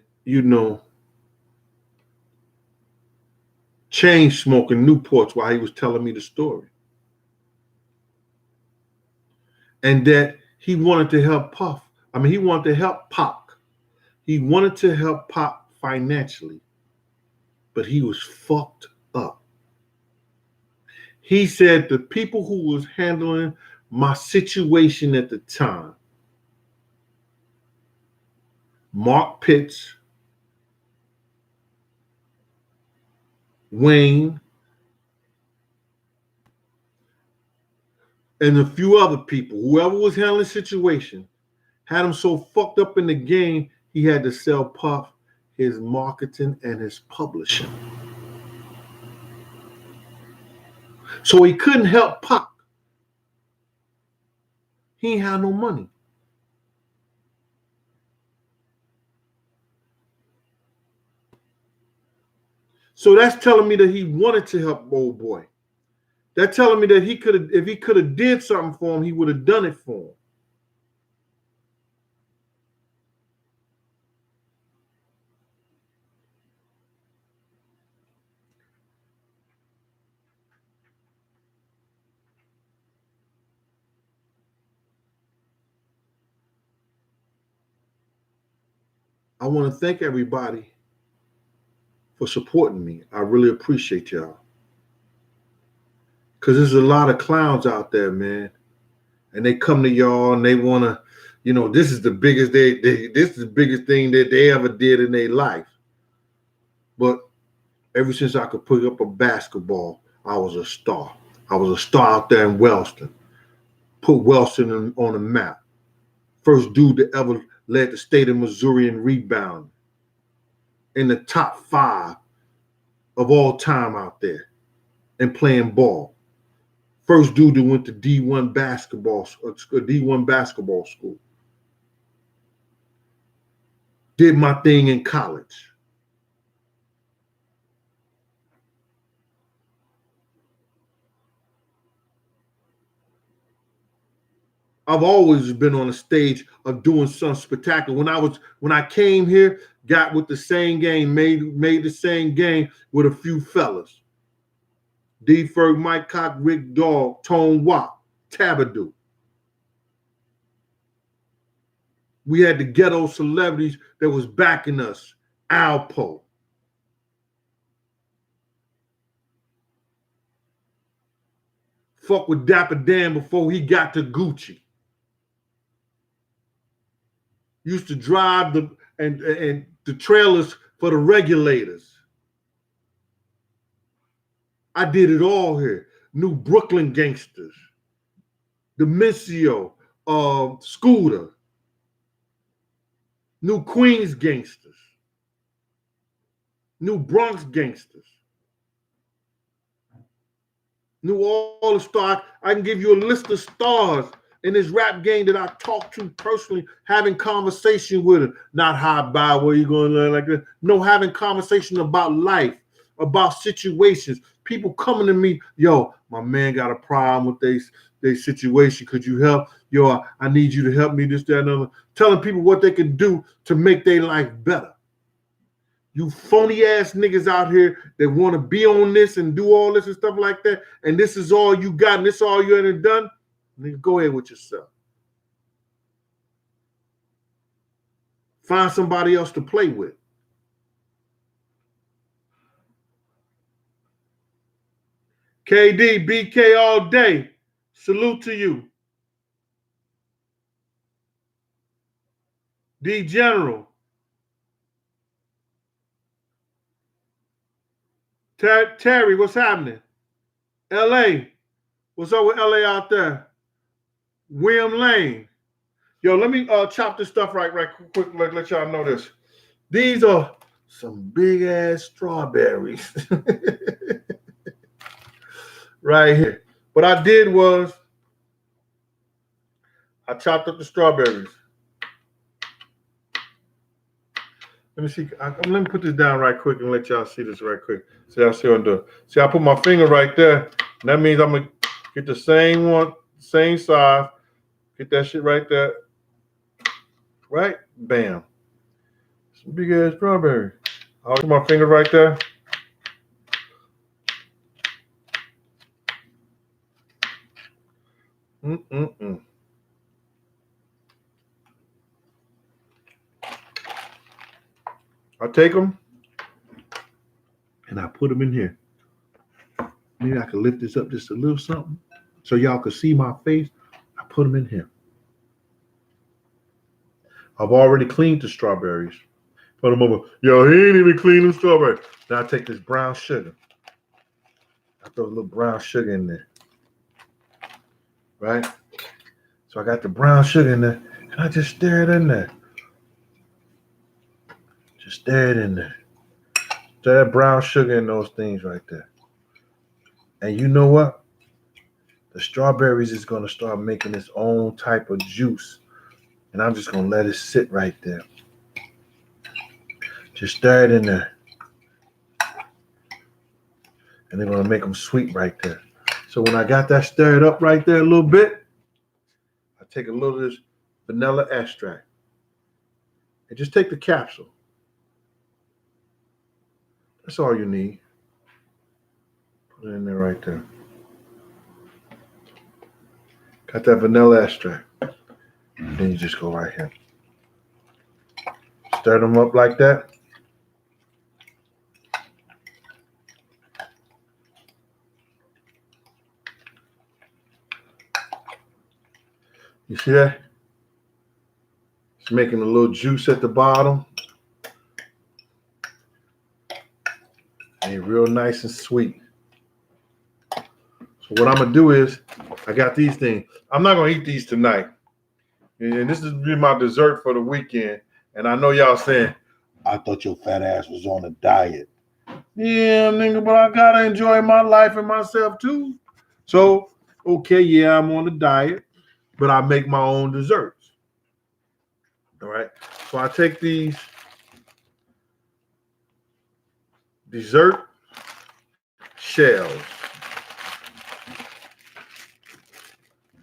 chain smoking Newports while he was telling me the story. And that he wanted to help Puff. He wanted to help PAC. He wanted to help PAC financially. But he was fucked up. He said the people who was handling my situation at the time, Mark Pitts, Wayne, and a few other people, whoever was handling the situation, had him so fucked up in the game, he had to sell Puff his marketing and his publishing. So he couldn't help PAC. He ain't had no money. So that's telling me that he wanted to help old boy. That's telling me that he could have, if he could have did something for him, he would have done it for him. I want to thank everybody for supporting me. I really appreciate y'all. Because there's a lot of clowns out there, man. And they come to y'all and they want to, this is the biggest this is the biggest thing that they ever did in their life. But ever since I could pick up a basketball, I was a star. I was a star out there in Wellston. Put Wellston on the map. First dude that ever led the state of Missouri in rebounding. In the top 5 of all time out there and playing ball. First dude that went to D1 basketball school. Did my thing in college. I've always been on a stage of doing something spectacular. When I came here, got with the same game, made the same game with a few fellas. D. Ferg, Mike Cock, Rick Dog, Tone Watt, Tabadoo. We had the ghetto celebrities that was backing us. Alpo. Fuck with Dapper Dan before he got to Gucci. Used to drive the trailers for the regulators. I did it all here. New Brooklyn Gangsters, Demencio, Scooter, New Queens Gangsters, New Bronx Gangsters, New all the stars. I can give you a list of stars in this rap game that I talked to personally, having conversation with them. Not high by where you going to learn like that. No, having conversation about life, about situations. People coming to me, yo, my man got a problem with their situation. Could you help? Yo, I need you to help me, this, that, and other. Telling people what they can do to make their life better. You phony ass niggas out here that want to be on this and do all this and stuff like that, and this is all you got and this is all you ain't done, nigga, go ahead with yourself. Find somebody else to play with. KD, BK all day. Salute to you. D General. Terry, what's happening? LA. What's up with LA out there? William Lane. Yo, let me chop this stuff right quick. Let y'all know this. These are some big ass strawberries. Right here. What I did was I chopped up the strawberries. Let me see. Let me put this down right quick and let y'all see this right quick. See, I see what I'm doing. See, I put my finger right there. And that means I'm gonna get the same one, same size. Get that shit right there. Right? Bam. Some big ass strawberry. I'll put my finger right there. I take them and I put them in here. Maybe I can lift this up just a little something so y'all can see my face. I put them in here. I've already cleaned the strawberries. Put them over. Yo, he ain't even cleaned the strawberries. Now I take this brown sugar. I throw a little brown sugar in there. Right? So I got the brown sugar in there and I just stir it in there. Just stir it in there. Stir that brown sugar in those things right there. And you know what? The strawberries is going to start making its own type of juice. And I'm just going to let it sit right there. Just stir it in there. And they're going to make them sweet right there. So when I got that stirred up right there a little bit, I take a little of this vanilla extract. And just take the capsule. That's all you need. Put it in there right there. Got that vanilla extract. And then you just go right here. Stir them up like that. You see that? It's making a little juice at the bottom. And it's real nice and sweet. So what I'm going to do is, I got these things. I'm not going to eat these tonight. And this is be my dessert for the weekend. And I know y'all saying, I thought your fat ass was on a diet. Yeah, nigga, but I got to enjoy my life and myself too. So, okay, yeah, I'm on a diet, but I make my own desserts. All right. So I take these dessert shells.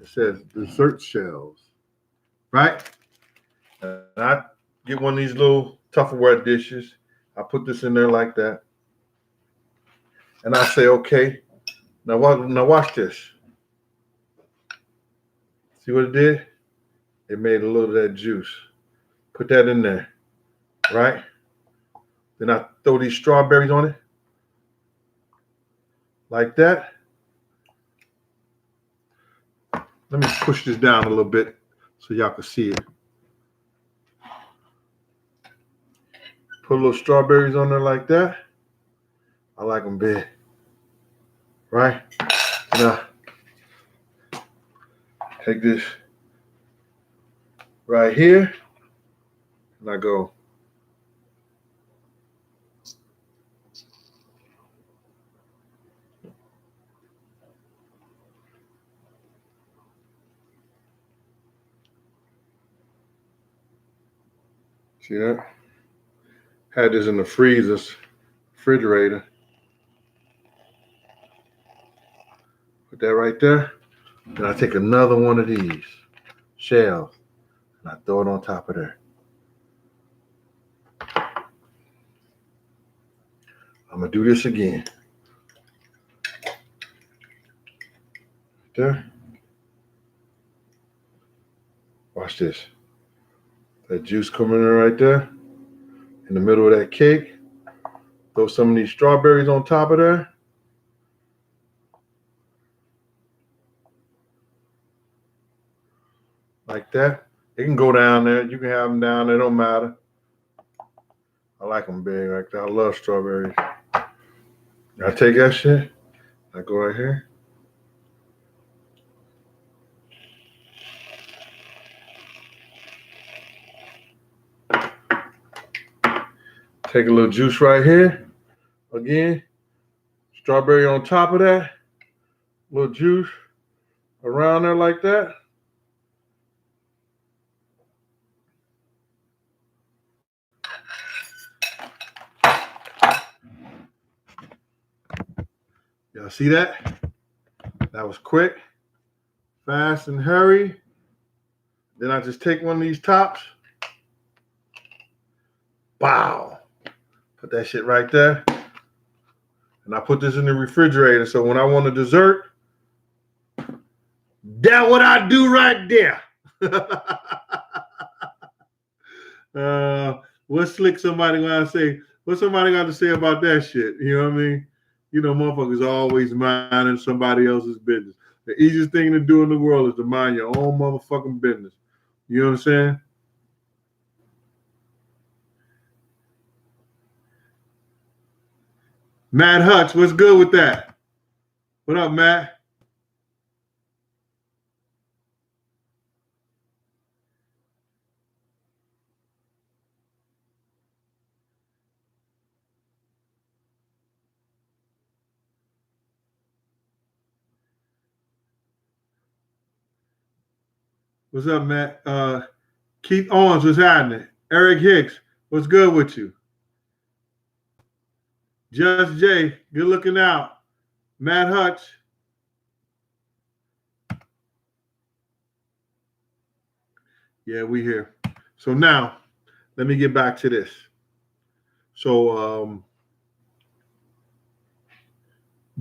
It says dessert shells, right? And I get one of these little Tupperware dishes. I put this in there like that. And I say, okay, now watch this. See what it did? It made a little of that juice. Put that in there, right? Then I throw these strawberries on it. Like that. Let me push this down a little bit so y'all can see it. Put a little strawberries on there like that. I like them big. Right? Now, take this right here. And I go. See that? Had this in the refrigerator. Put that right there. Then I take another one of these shells and I throw it on top of there. I'm going to do this again. Right there. Watch this. That juice coming in right there. In the middle of that cake. Throw some of these strawberries on top of there. Like that. It can go down there. You can have them down there. Don't matter. I like them big like that. I love strawberries. I take that shit. I go right here. Take a little juice right here. Again. Strawberry on top of that. Little juice around there like that. Y'all see that? That was quick, fast, and hurry. Then I just take one of these tops. Bow. Put that shit right there. And I put this in the refrigerator. So when I want a dessert, that's what I do right there. What's slick somebody gonna say? What somebody got to say about that shit? You know what I mean? You know, motherfuckers always minding somebody else's business. The easiest thing to do in the world is to mind your own motherfucking business. You know what I'm saying? Matt Hutch, what's good with that? What up, Matt? What's up, Matt? Keith Owens, what's happening? Eric Hicks, what's good with you? Just Jay, good looking out. Matt Hutch. Yeah, we here. So now, let me get back to this. So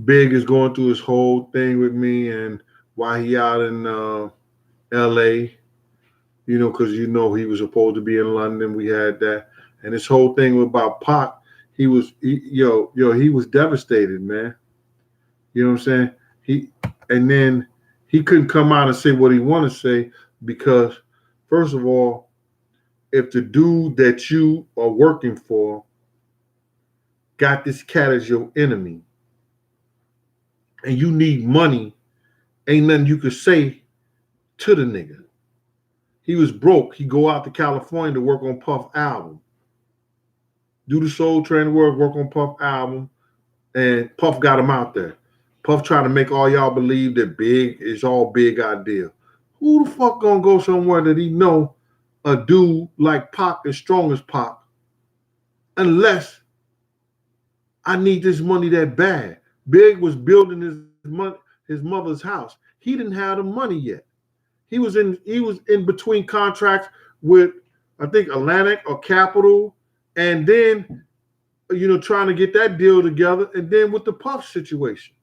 Big is going through his whole thing with me and why he out in LA, you know, because you know he was supposed to be in London. We had that. And this whole thing about PAC, he was devastated, man. You know what I'm saying? And then he couldn't come out and say what he wanted to say because, first of all, if the dude that you are working for got this cat as your enemy and you need money, ain't nothing you could say to the nigga. He was broke. He go out to California to work on Puff album. Do the Soul Train work on Puff album, and Puff got him out there. Puff trying to make all y'all believe that Big is all Big idea. Who the fuck gonna go somewhere that he know a dude like Pac as strong as Pac unless I need this money that bad? Big was building his mother's house. He didn't have the money yet. He was in between contracts with, I think, Atlantic or Capital, and then, you know, trying to get that deal together, and then with the Puff situation.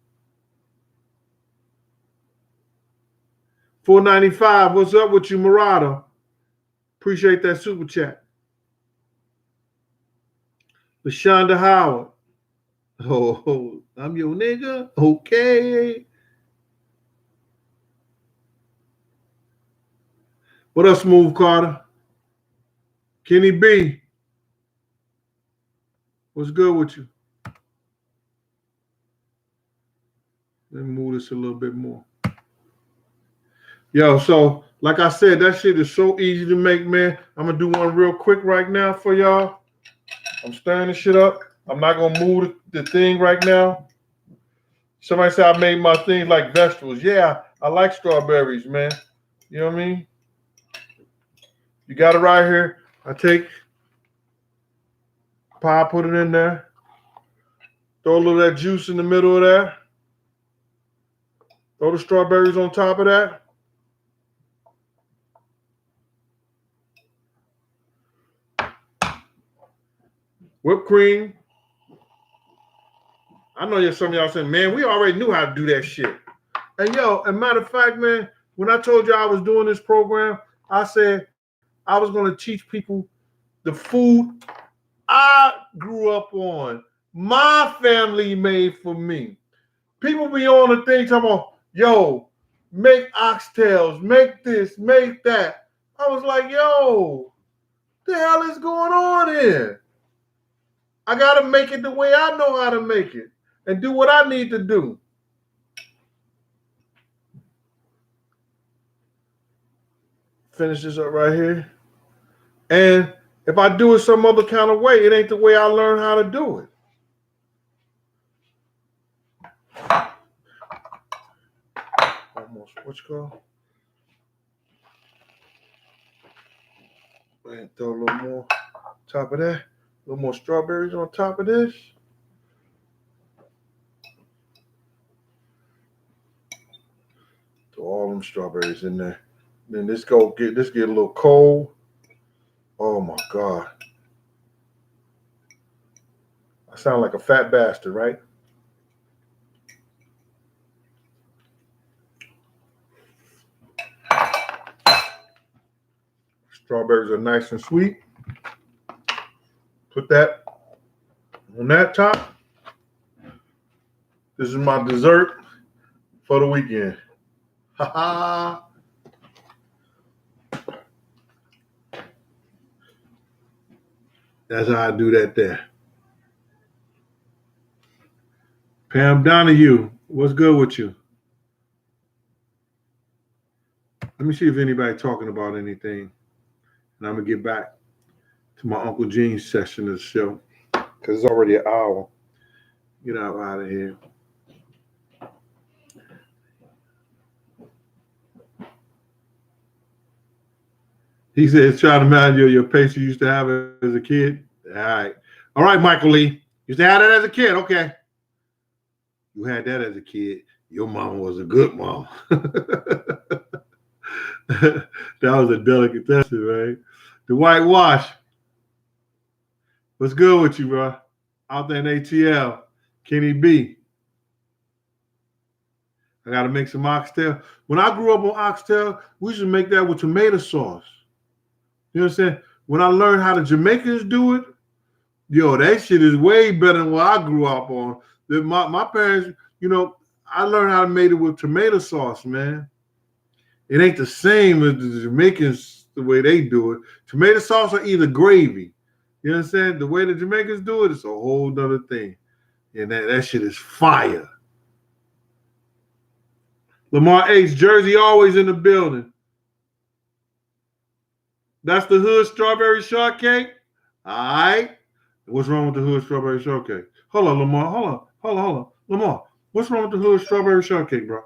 495, what's up with you, Murata? Appreciate that super chat. LaShonda Howard. Oh, I'm your nigga. Okay. What up, Smooth Carter? Kenny B. What's good with you? Let me move this a little bit more. Yo, so like I said, that shit is so easy to make, man. I'm gonna do one real quick right now for y'all. I'm stirring this shit up. I'm not gonna move the thing right now. Somebody said I made my things like vegetables. Yeah, I like strawberries, man. You know what I mean? You got it right here. I take pie, put it in there. Throw a little of that juice in the middle of that. Throw the strawberries on top of that. Whipped cream. I know some of y'all saying, man, we already knew how to do that shit. And yo, as a matter of fact, man, when I told you I was doing this program, I said I was going to teach people the food I grew up on. My family made for me. People be on the thing talking about, yo, make oxtails, make this, make that. I was like, yo, the hell is going on here? I got to make it the way I know how to make it and do what I need to do. Finish this up right here. And if I do it some other kind of way, it ain't the way I learned how to do it. Almost, what you call? And throw a little more top of that. A little more strawberries on top of this. Throw all them strawberries in there. Then this get a little cold. Oh my God. I sound like a fat bastard, right? Strawberries are nice and sweet. Put that on that top. This is my dessert for the weekend. Ha ha. That's how I do that there. Pam Donahue, what's good with you? Let me see if anybody's talking about anything. And I'm going to get back to my Uncle Gene's session of the show. Because it's already an hour. Get out of here. He said, trying to remind you of your pace you used to have as a kid. All right. All right, Michael Lee. Used to have that as a kid. Okay. You had that as a kid. Your mama was a good mom. That was a delicatessen, right? The whitewash. What's good with you, bro? Out there in ATL. Kenny B. I got to make some oxtail. When I grew up on oxtail, we used to make that with tomato sauce. You know what I'm saying? When I learned how the Jamaicans do it, yo, that shit is way better than what I grew up on. My parents, I learned how to make it with tomato sauce, man. It ain't the same as the Jamaicans, the way they do it. Tomato sauce or either gravy. You know what I'm saying? The way the Jamaicans do it, it's a whole nother thing. And that shit is fire. Lamar H. Jersey always in the building. That's the hood strawberry shortcake? All right. What's wrong with the hood strawberry shortcake? Hold on, Lamar. Hold on. Lamar, what's wrong with the hood strawberry shortcake, bro?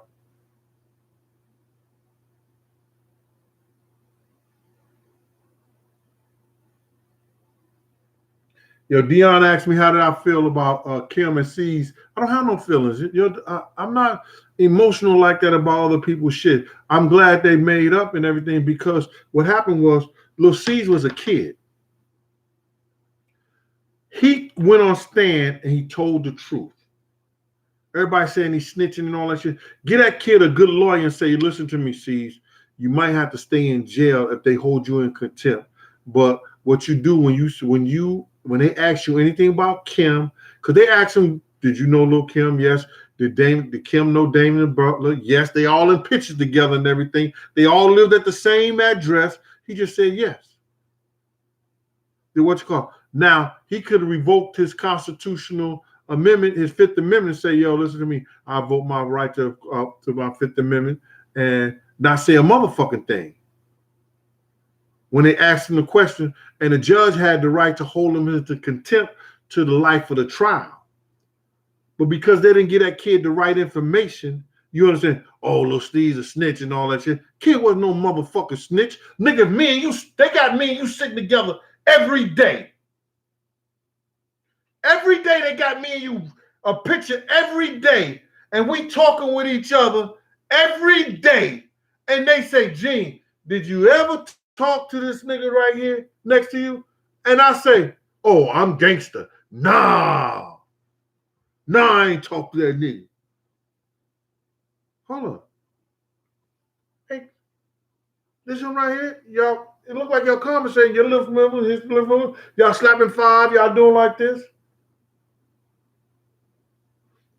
Yo, Dion asked me how did I feel about Kim and C's. I don't have no feelings. I'm not emotional like that about other people's shit. I'm glad they made up and everything because what happened was Lil C's was a kid. He went on stand and he told the truth. Everybody saying he's snitching and all that shit. Get that kid a good lawyer and say, listen to me, C's. You might have to stay in jail if they hold you in contempt. But what you do when they ask you anything about Kim, because they ask him, did you know Lil Kim? Yes. Did Kim know Damon Butler? Yes. They all in pictures together and everything. They all lived at the same address. He just said yes. Then what you call? Now, he could have revoked his constitutional amendment, his Fifth Amendment, and say, yo, listen to me. I vote my right to my Fifth Amendment and not say a motherfucking thing. When they asked him the question, and the judge had the right to hold him into contempt to the life of the trial. But because they didn't get that kid the right information, you understand? Oh, Lil Steve's a snitch and all that shit. Kid wasn't no motherfucking snitch. Nigga, me and you, they got me and you sitting together every day. Every day they got me and you a picture every day. And we talking with each other every day. And they say, Gene, did you ever talk to this nigga right here next to you? And I say, oh, I'm gangster. Nah, I ain't talk to that nigga. Hold on. Hey, this one right here, y'all, it look like y'all conversating. Your living room, his living room. Y'all slapping five, y'all doing like this.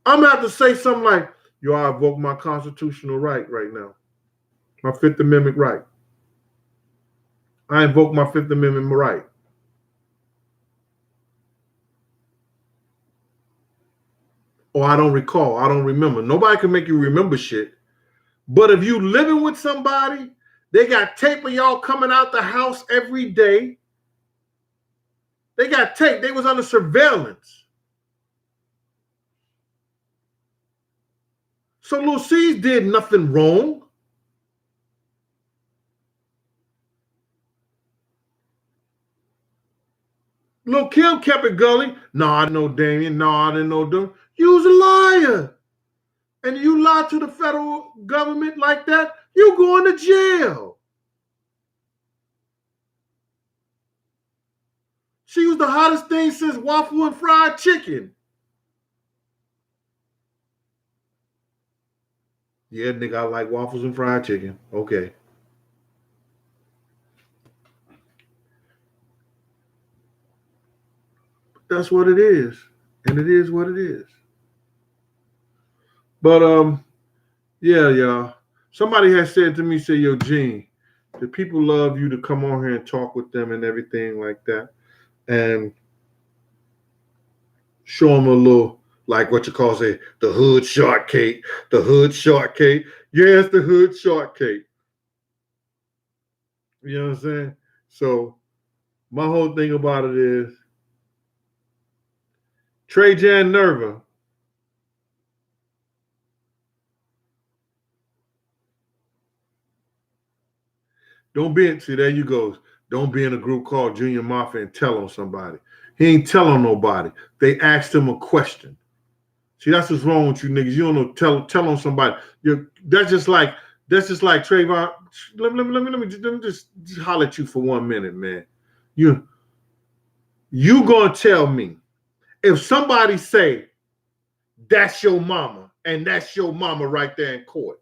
I'm going to have to say something like, yo, I invoke my constitutional right now. My Fifth Amendment right. I invoke my Fifth Amendment right. Or I don't recall. I don't remember. Nobody can make you remember shit. But if you living with somebody, they got tape of y'all coming out the house every day. They got tape. They was under surveillance. So Lil C's did nothing wrong. Lil Kim kept it gully. No, I know Damien. No, I didn't know them. You was a liar. and you lie to the federal government like that, you going to jail. She was the hottest thing since waffle and fried chicken. Yeah, nigga, I like waffles and fried chicken. Okay. That's what it is. And it is what it is. But yeah, y'all. Somebody has said to me, say, yo, Gene, the people love you to come on here and talk with them and everything like that. And show them a little, like what you call, say, the hood shortcake. The hood shortcake. Yes, the hood shortcake. You know what I'm saying? So my whole thing about it is Trey Jan Nerva. Don't be in, see, there you go. Don't be in a group called Junior Mafia and tell on somebody. He ain't telling nobody. They asked him a question. See, that's what's wrong with you niggas. You don't know tell on somebody. That's just like Trayvon. Let me just holler at you for 1 minute, man. You gonna tell me if somebody say that's your mama and that's your mama right there in court.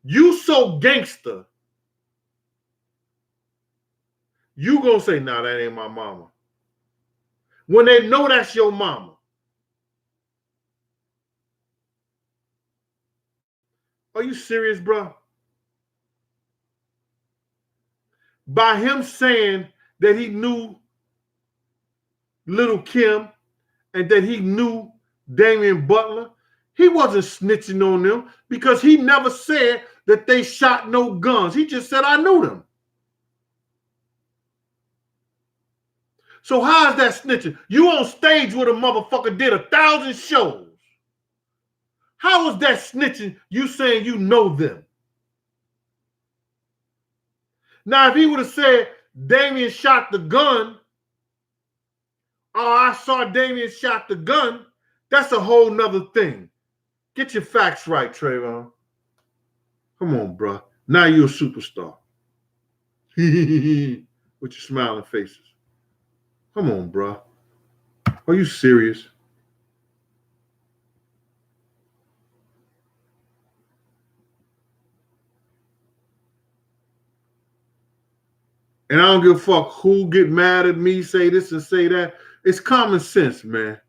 You so gangster. You gonna say, nah, that ain't my mama. When they know that's your mama. Are you serious, bro? By him saying that he knew Little Kim and that he knew Damian Butler, he wasn't snitching on them because he never said that they shot no guns. He just said, I knew them. So how is that snitching? You on stage with a motherfucker did 1,000 shows. How is that snitching? You saying you know them. Now, if he would have said Damian shot the gun, oh, I saw Damian shot the gun, that's a whole nother thing. Get your facts right, Trayvon. Come on, bro. Now you're a superstar. With your smiling faces. Come on, bro. Are you serious? And I don't give a fuck who get mad at me, say this and say that. It's common sense, man.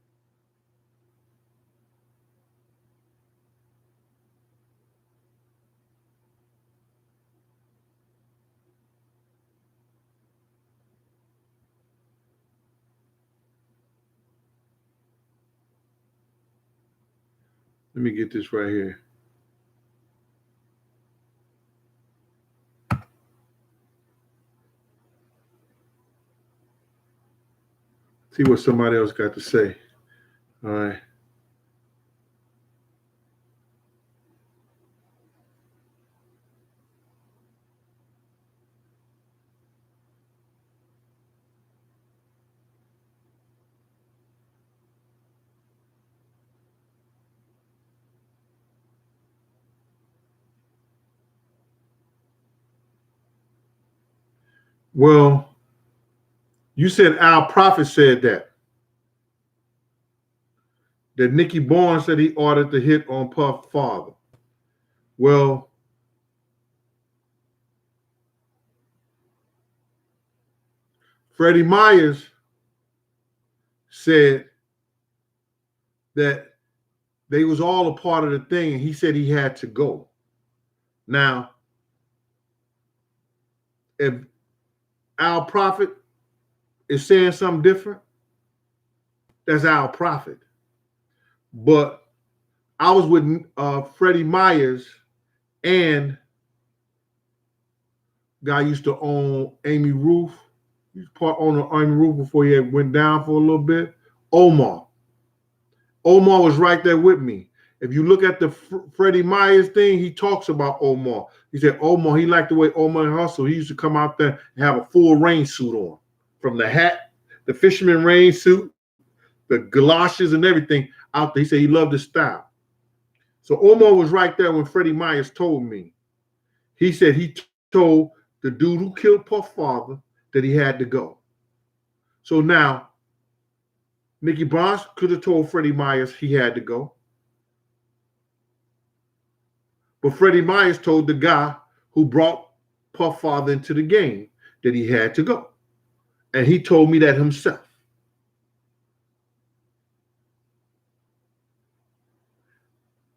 Let me get this right here. See what somebody else got to say. All right. Well, you said Al Prophet said that. That Nicky Barnes said he ordered the hit on Puff father. Well, Freddie Myers said that they was all a part of the thing, and he said he had to go. Now, if Al Prophet is saying something different, that's Al Prophet. But I was with Freddie Myers and guy used to own Amy Roof. He was part owner of Amy Roof before he had went down for a little bit. Omar was right there with me. If you look at the Freddie Myers thing, he talks about Omar. He said Omar, he liked the way Omar hustled. He used to come out there and have a full rain suit on. From the hat, the fisherman rain suit, the galoshes and everything out there. He said he loved his style. So Omar was right there when Freddie Myers told me. He said he told the dude who killed Puff's father that he had to go. So now, Nicky Barnes could have told Freddie Myers he had to go. But Freddie Myers told the guy who brought Puff father into the game that he had to go. And he told me that himself.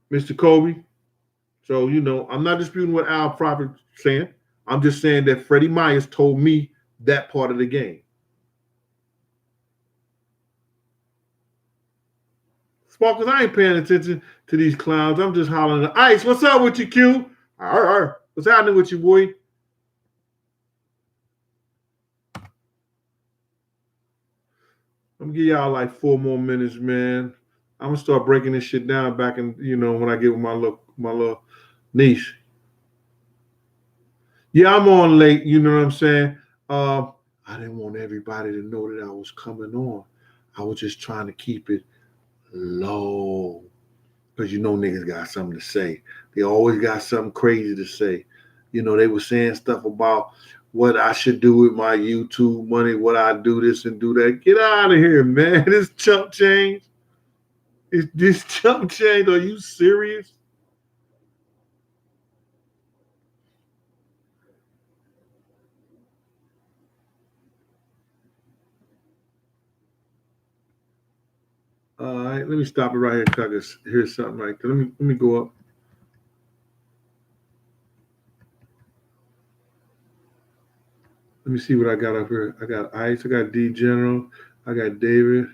Mr. Kobe. So, I'm not disputing what Al Prophet's saying. I'm just saying that Freddie Myers told me that part of the game. Sparkles, I ain't paying attention to these clowns. I'm just hollering at Ice. What's up with you, Q? What's happening with you, boy? I'm gonna give y'all like 4 more minutes, man. I'm gonna start breaking this shit down back in, when I get with my little niece. Yeah, I'm on late, you know what I'm saying? I didn't want everybody to know that I was coming on. I was just trying to keep it low. Because niggas got something to say. They always got something crazy to say. They were saying stuff about what I should do with my YouTube money, what I do this and do that. Get out of here, man. This chump change. Is this chump change? Are you serious? All right, let me stop it right here because here's something right there. Let me go up. Let me see what I got up here. I got Ice, I got D General, I got David.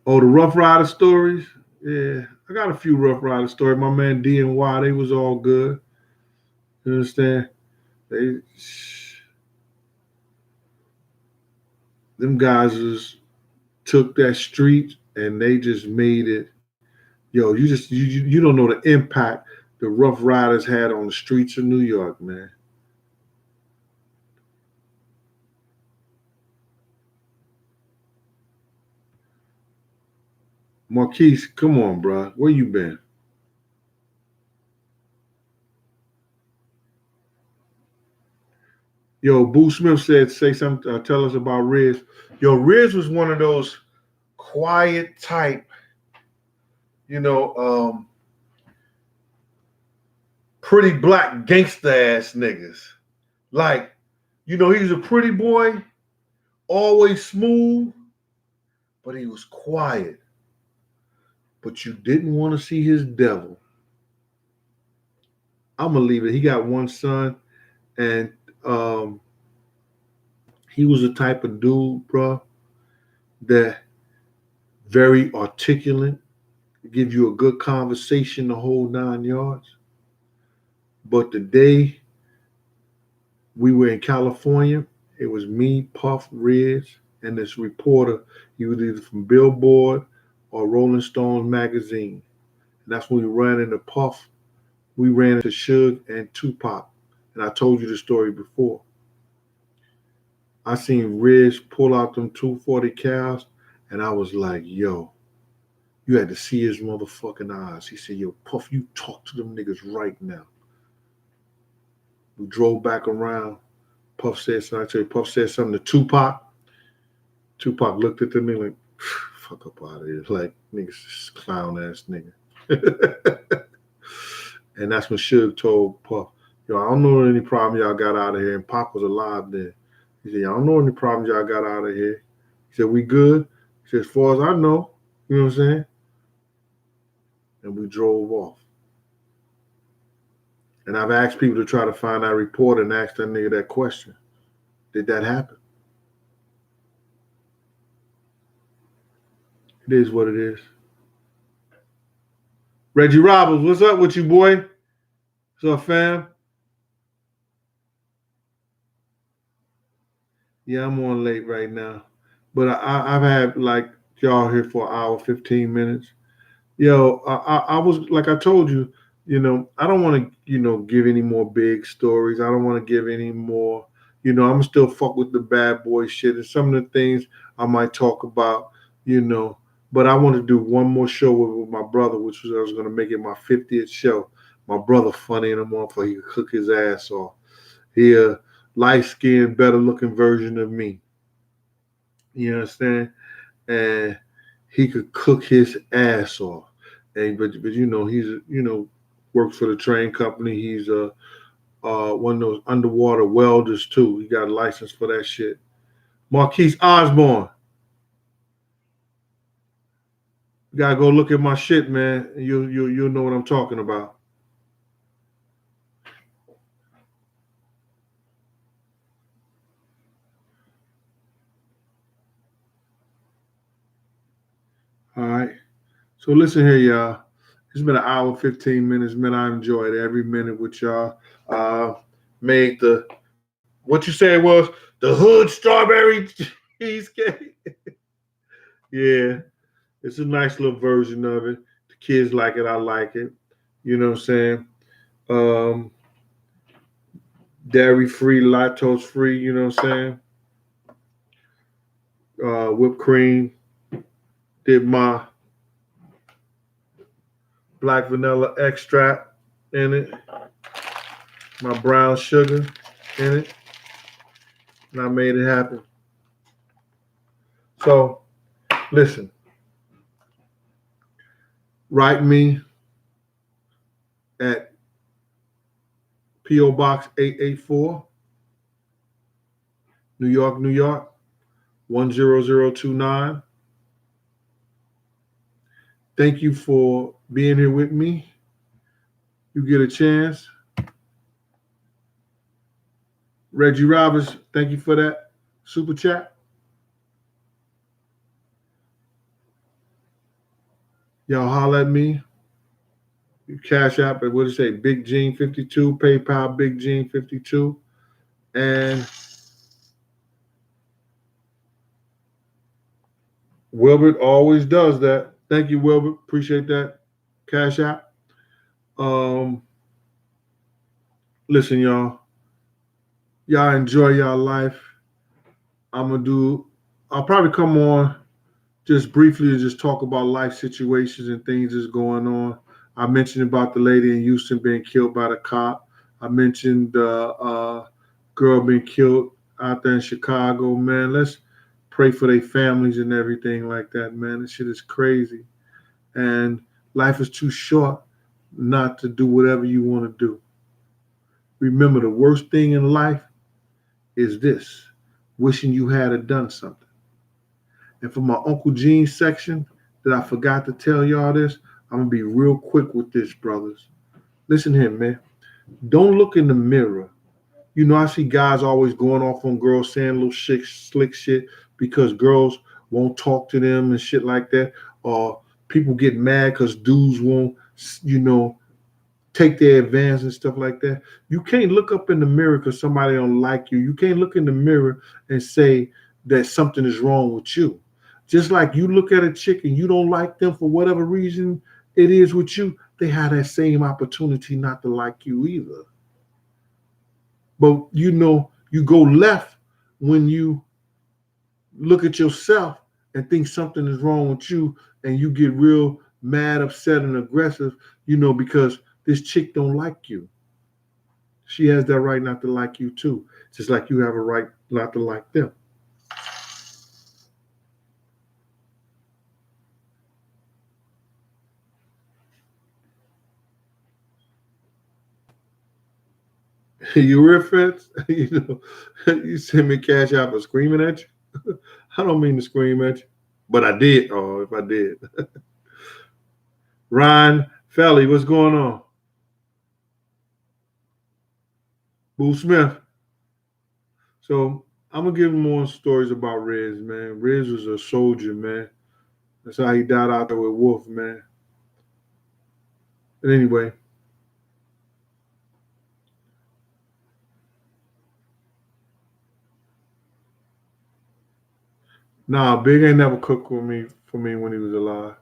Oh, the Rough Rider stories? Yeah, I got a few Rough Rider stories. My man D and Y, they was all good. You understand? Them guys just took that street and they just made it. Yo, you don't know the impact the Rough Riders had on the streets of New York, man. Marquise, come on, bro. Where you been? Yo, Boo Smith said, say something, tell us about Riz. Yo, Riz was one of those quiet type, pretty black gangster ass niggas. Like, he was a pretty boy, always smooth, but he was quiet. But you didn't want to see his devil. I'm gonna leave it. He got one son, and he was the type of dude, bro, that very articulate, give you a good conversation the whole 9 yards. But the day we were in California, it was me, Puff, Riz, and this reporter. He was either from Billboard or Rolling Stone magazine. And that's when we ran into Puff. We ran into Suge and Tupac. And I told you the story before. I seen Riz pull out them 240 cals, and I was like, yo, you had to see his motherfucking eyes. He said, yo, Puff, you talk to them niggas right now. We drove back around. Puff said something. I tell you, Puff said something to Tupac. Tupac looked at me like, fuck up out of here. Like, niggas, clown ass nigga. And that's when Suge told Puff, yo, I don't know any problem y'all got out of here. And Pop was alive then. He said, I don't know any problems y'all got out of here. He said, we good? He said, as far as I know, you know what I'm saying? And we drove off. And I've asked people to try to find that report and ask that nigga that question. Did that happen? It is what it is. Reggie Roberts, what's up with you, boy? What's up, fam? Yeah, I'm on late right now. But I've had like y'all here for an hour, 15 minutes. Yo, I was, like I told you, I don't want to, give any more big stories. I don't want to give any more, I'm still fuck with the bad boy shit. And some of the things I might talk about, But I want to do one more show with my brother, which was I was going to make it my 50th show. My brother funny in the morning for he could cook his ass off. He a light skinned, better looking version of me. You understand? And he could cook his ass off. And but you know he's works for the train company. He's one of those underwater welders too. He got a license for that shit. Marquise Osborne. You gotta go look at my shit, man. You'll know what I'm talking about. All right. So listen here, y'all. It's been an hour, 15 minutes, man. I enjoyed every minute with y'all. Uh made the what you said was the hood strawberry cheesecake. Yeah, it's a nice little version of it. The kids like it, I like it. You know what I'm saying? Um, Dairy free, lactose free, you know what I'm saying? Whipped cream, did my black vanilla extract in it, my brown sugar in it, and I made it happen. So, listen, write me at P.O. Box 884, New York, New York, 10029. Thank you for being here with me. You get a chance. Reggie Roberts, thank you for that super chat. Y'all holler at me. You cash app at what did it say? Big Gene 52, PayPal Big Gene 52. And Wilbert always does that. Thank you, Wilbert. Appreciate that. Cash app. Um, listen, y'all. Y'all enjoy y'all life. I'll probably come on just briefly to just talk about life situations and things that's going on. I mentioned about the lady in Houston being killed by the cop. I mentioned the girl being killed out there in Chicago. Man, let's pray for their families and everything like that, man. This shit is crazy. And life is too short not to do whatever you want to do. Remember, the worst thing in life is this, wishing you had done something. And for my Uncle Gene section that I forgot to tell y'all this, I'm going to be real quick with this, brothers. Listen here, man. Don't look in the mirror. You know, I see guys always going off on girls saying little shit, slick shit because girls won't talk to them and shit like that. Or people get mad because dudes won't, take their advance and stuff like that. You can't look up in the mirror because somebody don't like you. You can't look in the mirror and say that something is wrong with you. Just like you look at a chick and you don't like them for whatever reason it is with you, they have that same opportunity not to like you either. But you go left when you look at yourself and think something is wrong with you and you get real mad, upset, and aggressive, because this chick don't like you. She has that right not to like you too, just like you have a right not to like them. You reference, you send me cash out for screaming at you. I don't mean to scream at you, but I did. Oh, if I did. Ryan Felly, what's going on? Boo Smith. So I'm gonna give more stories about Riz, man. Riz was a soldier, man. That's how he died out there with Wolf, man. And anyway, nah, Big ain't never cooked for me when he was alive.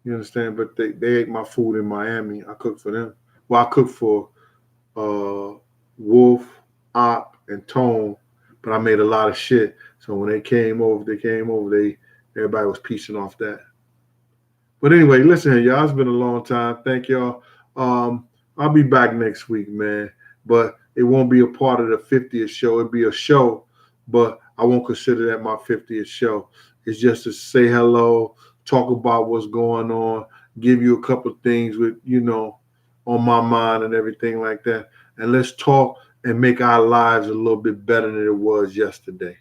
You understand? But they ate my food in Miami. I cooked for them. Well, I cooked for uh, Wolf, Op, and Tone, but I made a lot of shit. So when they came over, everybody was piecing off that. But anyway, listen, y'all. It's been a long time. Thank y'all. Um, I'll be back next week, man. But it won't be a part of the 50th show. It'll be a show, but I won't consider that my 50th show. It's just to say hello, talk about what's going on, give you a couple things with, on my mind and everything like that. And let's talk and make our lives a little bit better than it was yesterday.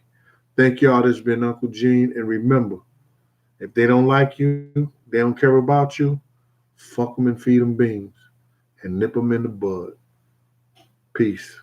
Thank y'all. This has been Uncle Gene. And remember, if they don't like you, they don't care about you, fuck them and feed them beans and nip them in the bud. Peace.